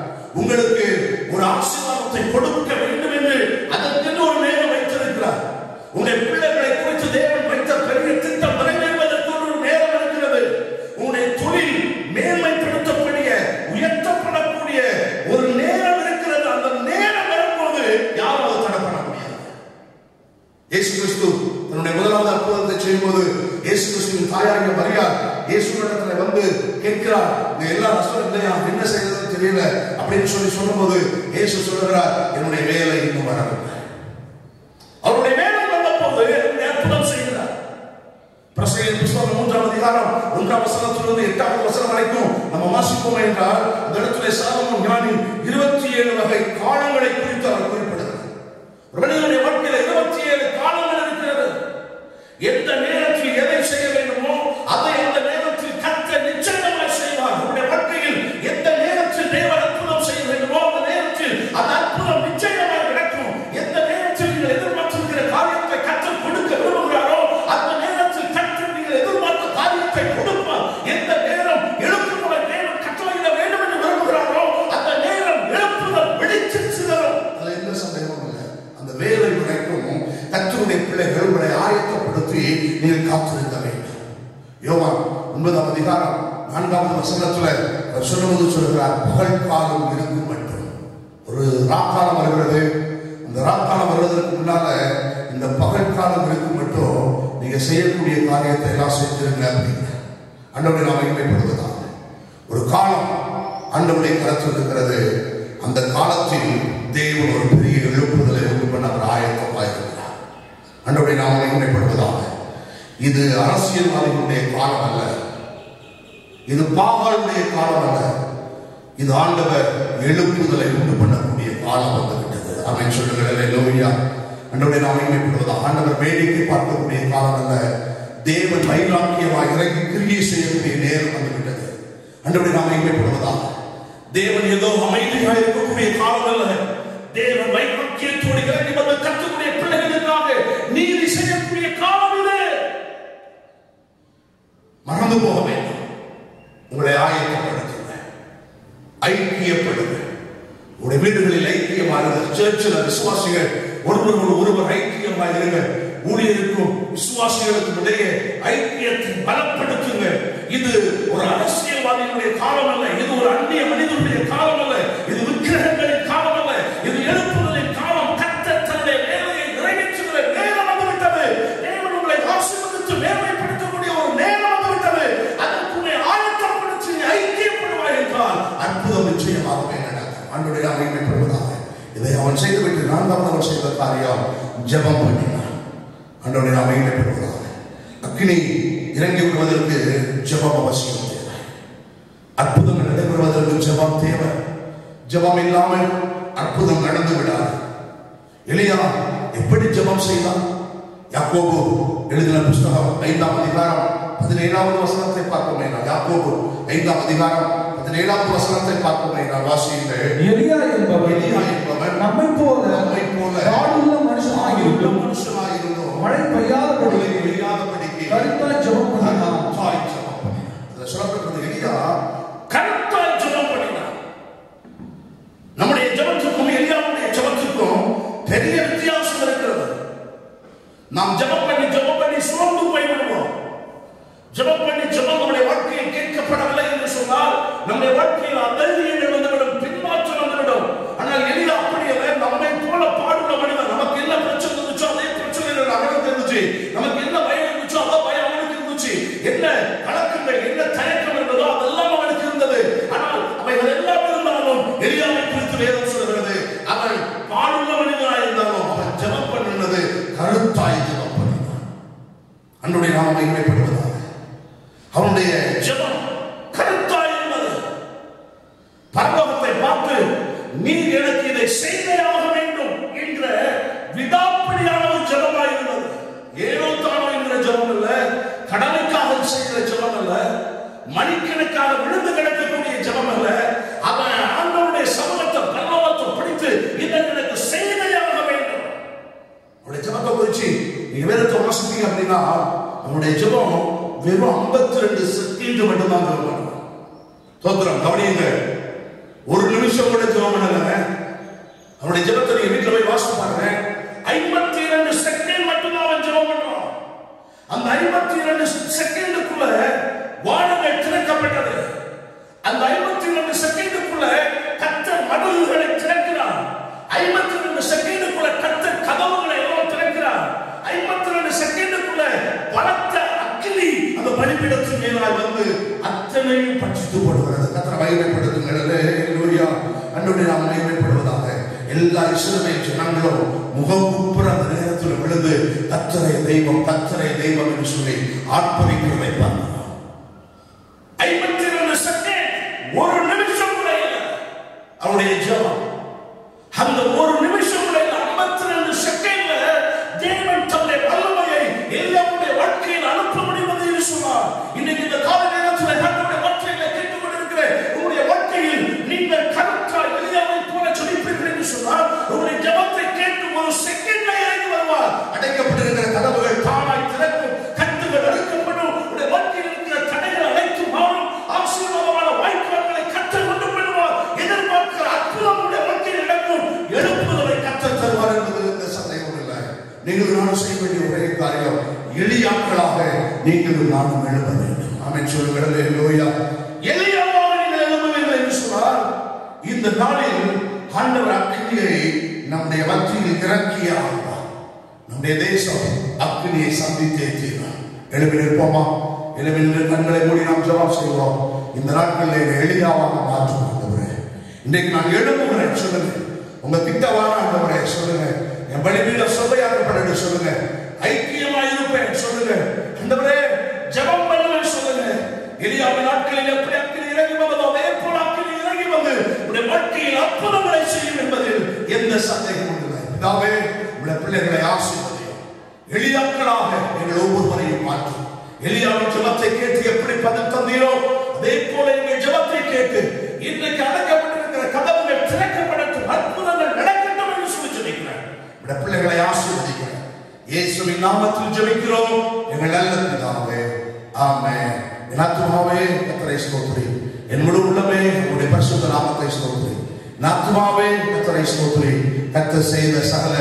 Speaker 3: உங்களுக்கு ஒரு ஆசீர்வாதத்தை கொடுக்க வேண்டும் என்று அதற்கு ஒரு நேரம் வைத்திருக்கிறார். உங்களுடைய பிள்ளைகளை குறித்து தேவன் வைத்த பெரிய திட்டம் நிறைவேறுவதற்கு ஒரு நேரம் இருக்கிறது. உங்களுடைய தொழில் மேன்மைப்படுத்தக்கூடிய உயர்த்தப்படக்கூடிய ஒரு நேரம் இருக்கிறது. அந்த நேரம் வரும்போது யாரும் அதை தடை பண்ண முடியாது. இயேசு கிறிஸ்து தன்னுடைய முதலாவது அற்புதத்தை செய்யும்போது இயேசு கிறிஸ்துவின் தாயாகிய மரியாள் இயேசுவிடத்தில் வந்து கேட்கிறார், இந்த எல்லா நஷ்டம் இல்லையா, என்ன செய்யறதுன்னு தெரியல அப்படின்னு சொல்லும்போது இயேசு சொல்லுகிறார், என்னுடைய வேலை இன்னும் வரவில்லை. அவருடைய வேலை வந்தபோது அற்புதம் செய்கிறார். பிரசங்கியின் புத்தகம் 3ஆம் அதிகாரம் 1ஆம் வசனத்திலிருந்து 8ஆம் வசனம் வரைக்கும் நம்ம வாசிப்போம் என்றால் அந்த இடத்திலே சாலமோன் ஞானி 27 வகை காலங்களை குறித்து அவர் குறிப்பிடுகிறார். ஒரு மனிதனுடைய வாழ்க்கையில 27 காலங்கள் இருக்கிறது. எந்த நேரத்தில் எதை செய்ய வேண்டுமோ அதை அந்த நேரத்தில் கர்த்தர் நிச்சயமாய் செய்வார். உங்களுடைய வாழ்க்கையில் எந்த நேரத்தில் தேவன் அற்புதம் செய்ய வேண்டுமோ அந்த நேரத்தில் அந்த அற்புதம் நிச்சயமாய் நடக்கும். எந்த நேரத்தில் நீங்கள் எதிர்பார்த்திருக்கிற காரியத்தை கர்த்தர் கொடுக்க விரும்புகிறாரோ அந்த நேரத்தில் கர்த்தர் நீங்கள் எதிர்பார்த்த காரியத்தை கொடுப்பார். எந்த நேரம் எழுப்புதலை தேவன் கட்டளையிட வேண்டும் என்று விரும்புகிறாரோ அந்த நேரம் எழுப்புதல் வெடித்து சிதறும். அதுல எந்த சந்தேகமும் இல்லை. அந்த வேலை வரைக்கும் கர்த்தருடைய பிள்ளைகள் உங்களை ஆயத்தப்படுத்தி நீங்கள் காத்திருக்க வேண்டும். யோவான் 9ஆம் அதிகாரம் 4ஆம் வசனத்துல அவர் சொல்லும்போது சொல்கிறார், பகல் காலம் இருக்கும் மட்டும் ஒரு ராக்காலம் வருகிறது. அந்த ராக்காலம் வருவதற்கு முன்னால இந்த பகல் காலம் இருக்கும் மட்டும் நீங்க செய்யக்கூடிய காரியத்தை எல்லாம் செஞ்சிருங்க அப்படிங்க. ஆண்டவரை நாம் மகிமைப்படுவதாக ஒரு காலம் ஆண்டவருடைய கருத்தில் இருக்கிறது. அந்த காலத்தில் தேவன் ஒரு பெரிய எழுப்புதலை உண்டு பண்ண அவர் ஆயத்தமாயிருக்கிறார். ஆண்டவரை நாம் மகிமைப்படுவதாக. இது அரசியல்வாதிகளுடைய காலம் அல்ல, இது பாகாளுடைய காலம் அல்ல, இது ஆண்டவர் எழுப்புதலை உண்டு பண்ணக்கூடிய காலம் வந்துவிட்டது. ஆமென் சொல்லுங்கள். அல்லேலூயா. ஆண்டவரை நாம் மகிமைப்படுவதாக. ஆண்டவர் வேடிக்கை பார்க்கக்கூடிய காலம் அல்ல, தேவன் வைராக்கியமாக இறங்கி கிரியை செய்யக்கூடிய நேரம் வந்துவிட்டது. ஆண்டவரை நாம் மகிமைப்படுவதாக. தேவன் ஏதோ அமைதியாக இருக்கக்கூடிய காலம் அல்ல, தேவன் வைராக்கியத்தோடு இறங்கி வந்து கர்த்தருடைய பிள்ளைகளுக்காக நீதி செய்யக்கூடிய காலம் இது. மறந்து போக வேண்டும். உங்களை ஆயத்தப்படுத்துங்க, ஐக்கியப்படுங்க. உங்களுடைய வீடுகளில் ஐக்கியமாக சர்ச்சில் விசுவாசிகள் ஒருவர் ஐக்கியமாக இருங்க. ஊழியருக்கும் விசுவாசிகளுக்கும் இடையே ஐக்கியத்தை பலப்படுத்துங்க. இது ஒரு அரசியல்வாதிகளுடைய காலம் அல்ல, இது ஒரு அந்நிய மனிதனுடைய காலம் அல்ல, இது விக்கிரகங்களின் காலம் அல்ல, இது எழுப்புதலின் காலம். கர்த்தர் தன்னுடைய வேலையை நிறைவேற்றுகிற நேரம் வந்துவிட்டது. தேவன் உங்களை ஆசீர்வதித்து மேன்மைப்படுத்தக்கூடிய ஒரு நேரம் வந்துவிட்டது. அதற்குள்ளே ஆயத்தப்படுத்தி ஐக்கியப்படுவாய் என்றால் அற்புதம் நிச்சயமாகவே நடக்கும். ஆண்டவரை மகிமைப்படுவதாக. இதை அவன் செய்துவிட்டு 4வது அவன் செய்த காரியம் ஜெபம் பண்ணினான். ஆண்டவரை மகிமைப்படுவதாக. அக்கினி இறங்கி விடுவதற்கு ஜெபம் அவசியம் தேவை. அற்புதங்கள் நடைபெறுவதற்கு ஜெபம் தேவை. ஜெபம் இல்லாமல் அற்புதம் நடந்து விடாது. எலியா எப்படி ஜெபம் செய்தான்? யாக்கோபு எழுதின புத்தகம் 5ஆம் அதிகாரம் 17ஆவது வசனத்தை பார்ப்போமே. யாக்கோபு 5ஆம் அதிகாரம் 17ஆவது வசனத்தை பார்ப்போமே. வாசியுங்கள்.
Speaker 4: எலியா என்பவர் நம்மை போல ஆளுள்ள மனுஷனாயிருந்தும் மழை பெய்யாதபடிக்கு கருத்தாய் ஜெபம் பண்ணினான்.
Speaker 3: சொல்லப்பட்டது எலியா கருத்தாய் ஜெபம் என்ன கலக்கங்கள், என்ன தயக்கம் இருந்ததோ அதெல்லாம் அவனுக்கு இருந்தது. ஆனால் அவைகள் எல்லாம் இருந்தாலும் எலியாவை குறித்து வேதம் சொல்கிறது, அவன் பாடுள்ள மனிதனாய் இருந்தாலும் அவன் ஜெபம் பண்ணினது கருத்தாய் ஜெபம் பண்ணினான். அன்றைய நாமம் மகிமைப்படுவதாக. அவனுடைய ஜெபம் கருத்தாய் இருந்தது. பரலோகத்தை பார்த்து நீர் எனக்கு இதை செய்தாக வேண்டும் என்ற விடாப்பிடியான ஒரு ஜெபமாய் இருந்தது. ஏனோ தானோ என்கிற ஜெபம் அல்ல, கடனுக்காக செய்கிற ஜெபம் அல்ல, மணிக்கணக்காக விழுந்து கிடக்கக்கூடிய ஜெபம் அல்ல. அவன் ஆண்டவருடைய சமூகத்தை பரலோகத்தை பிடித்து இதை எனக்கு செய்தாக வேண்டும். அவருடைய ஜெபத்தை குறித்து நீங்க வேதத்தை வாசித்தீங்க அப்படின்னா அவனுடைய ஜெபம் வெறும் 52 செகண்ட் மட்டும்தான் ஜெபம் பண்ணுவான். தோத்திரம் கவனியுங்கள், ஒரு நிமிஷம் கூட ஜெபம் பண்ணல. அவனுடைய ஜெபத்தை நீங்க வீட்டுல போய் வாசித்து பாருங்க. 52 செகண்ட் மட்டும்தான் அவன் ஜெபம் பண்ணுவான். அந்த 52 செகண்டுக்குள்ள வானங்கள் திறக்கப்பட்டது. அந்த 52 செகண்டுக்குள்ள கர்த்தர் மடல்களை திறக்கிறார். 52 செகண்டுக்குள்ள கர்த்தர் கதவுகளை எல்லாம் திறக்கிறார். 52 செகண்டுக்குள்ள பலத்த அக்கினி அந்த பலிபீடத்தின் மேலாய் வந்து அத்தனையும் பட்சித்து போடுகிறது. கர்த்தரை மகிமைப்படுத்துங்கள். அல்லேலூயா. அன்றைய நாம் மகிமைப்படுவதாக. எல்லா இஸ்ரவேல் ஜனங்களும் முகங்குப்புற அந்த நேரத்தில் விழுந்து கர்த்தரை தெய்வம், கர்த்தரை தெய்வம் என்று சொல்லி ஆர்ப்பரிக்கிறதை பார்க்கிறோம். 52 செகண்ட், ஒரு நிமிஷம் கூட இல்லை அவருடைய ஜெபம். அந்த ஒரு நிமிஷம் கூட இல்லை. 52 செகண்ட்ல தேவன் தன்னுடைய வல்லமையை எலியாவுடைய வாழ்க்கையில் அனுப்ப முடிவது என்று சொன்னார். இன்னைக்கு இந்த கால நேரத்தில் கர்த்தருடைய வார்த்தைகளை கேட்டுக் கொண்டிருக்கிற உங்களுடைய வாழ்க்கையில் நீங்கள் கருத்தாய் எலியாவை போல ஜெபிப்பீர்கள் என்று சொன்னார். உங்களுடைய ஜெபத்தை கேட்டு ஒரு செகண்ட்ல இறங்கி வருவார். அடைக்கப்பட்டிருக்கிற கதவுகள் தானாய் திறக்கும், கட்டுகள் அறுக்கப்படும், உங்களுடைய வாழ்க்கையில் இருக்கிற தடைகள் அனைத்து மாறும், ஆசீர்வாதமான வாய்ப்புகளை கர்த்தர் கொண்டு வருவார். எதிர்பார்க்கிற அற்புதம் உங்களுடைய வாழ்க்கையில் நடக்கும், எழுப்புதலை கர்த்தர் தருவார் என்பது எந்த சந்தேகமும் இல்லை. நீங்கள் நானும் செய்ய வேண்டிய ஒரே காரியம், எளியாக்களாக நீங்களும் நானும் எழுத வேண்டும். ஆமென் சொல்லுங்கள். அல்லேலூயா. எளியாவாக நீங்கள் எழுதுவீர்கள் என்று சொன்னால் இந்த நாளில் ஆண்டவர் அக்கினியை நம்முடைய மத்தியில் இறக்கியார். நம்முடைய தேசம் அக்கினியை சந்தித்தே தீரும். எழுப்பி நிற்போமா? எழுப்பி நின்று கண்களை மூடி நாம் ஜெபம் செய்வோம். இந்த நாட்களில் எளியாவாக மாற்றும் ஆண்டவரே. இன்றைக்கு நான் எழுப்புகிறேன் சொல்லுங்க. உங்க திட்டவான ஆண்டவரே சொல்லுங்க. என் பலிபீட சபையாக்கப்பட சொல்லுங்க. ஐக்கியமா இருப்பேன் சொல்லுங்க. ஆண்டவரே ஜெபம் பண்ணுவேன் சொல்லுங்க. எலியாவின் நாட்களில் எப்படி அக்கினி இறங்கி வந்ததோ அதே போல அக்கினி இறங்கி வந்து உடைய வாழ்க்கையில் அற்புதங்களை செய்யும் என்பதில் எந்த சந்தேகமும் இல்லை. பிதாவே உடைய பிள்ளைகளை ஆசீர்வதியும். எளியாக்களாக எங்கள் ஒவ்வொருவரையும் மாற்றும். எலியாவின் ஜெபத்தை கேட்டு எப்படி பதில் தந்தீரோ அதே போல எங்கள் ஜெபத்தை கேட்டு இன்றைக்கு அடக்கப்பட்டிருக்கிற கதவுகள் திறக்கப்படட்டும், அற்புதங்கள் நடக்கட்டும் என்று சொல்லி ஜெபிக்கிறேன். உடைய பிள்ளைகளை ஆசீர்வதிக்கிறேன். இயேசுவின் நாமத்தில் ஜெபிக்கிறோம் எங்கள் நல்ல பிதாவே. ஆமென். என் ஆத்துமாவே கர்த்தரை ஸ்தோத்திரி, என் முழு உள்ளமே உம்முடைய பரிசுத்த நாமத்தை ஸ்தோத்திரி. என் ஆத்துமாவே கர்த்தரை ஸ்தோத்திரி, கர்த்தர் செய்த சகல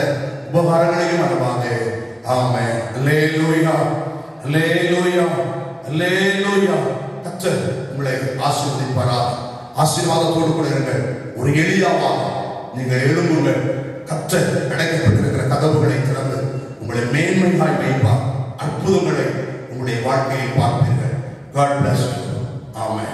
Speaker 3: உபகாரங்களையும் மறவாதே. ஆமென். அல்லேலூயா, அல்லேலூயா, அல்லேலூயா. கர்த்தர் உங்களை ஆசீர்வதிப்பாராக. ஆசீர்வாதத்தோடு கூட இருங்கள். ஒரு எளியாவாக நீங்கள் எழும்புங்கள். கர்த்தர் அடைக்கப்பட்டிருக்கிற கதவுகளை திறந்து உங்களை மேன்மையாய் வைப்பார். அற்புதங்களை உங்களுடைய வாழ்க்கையை பார்ப்பீர்கள். God bless you. Amen.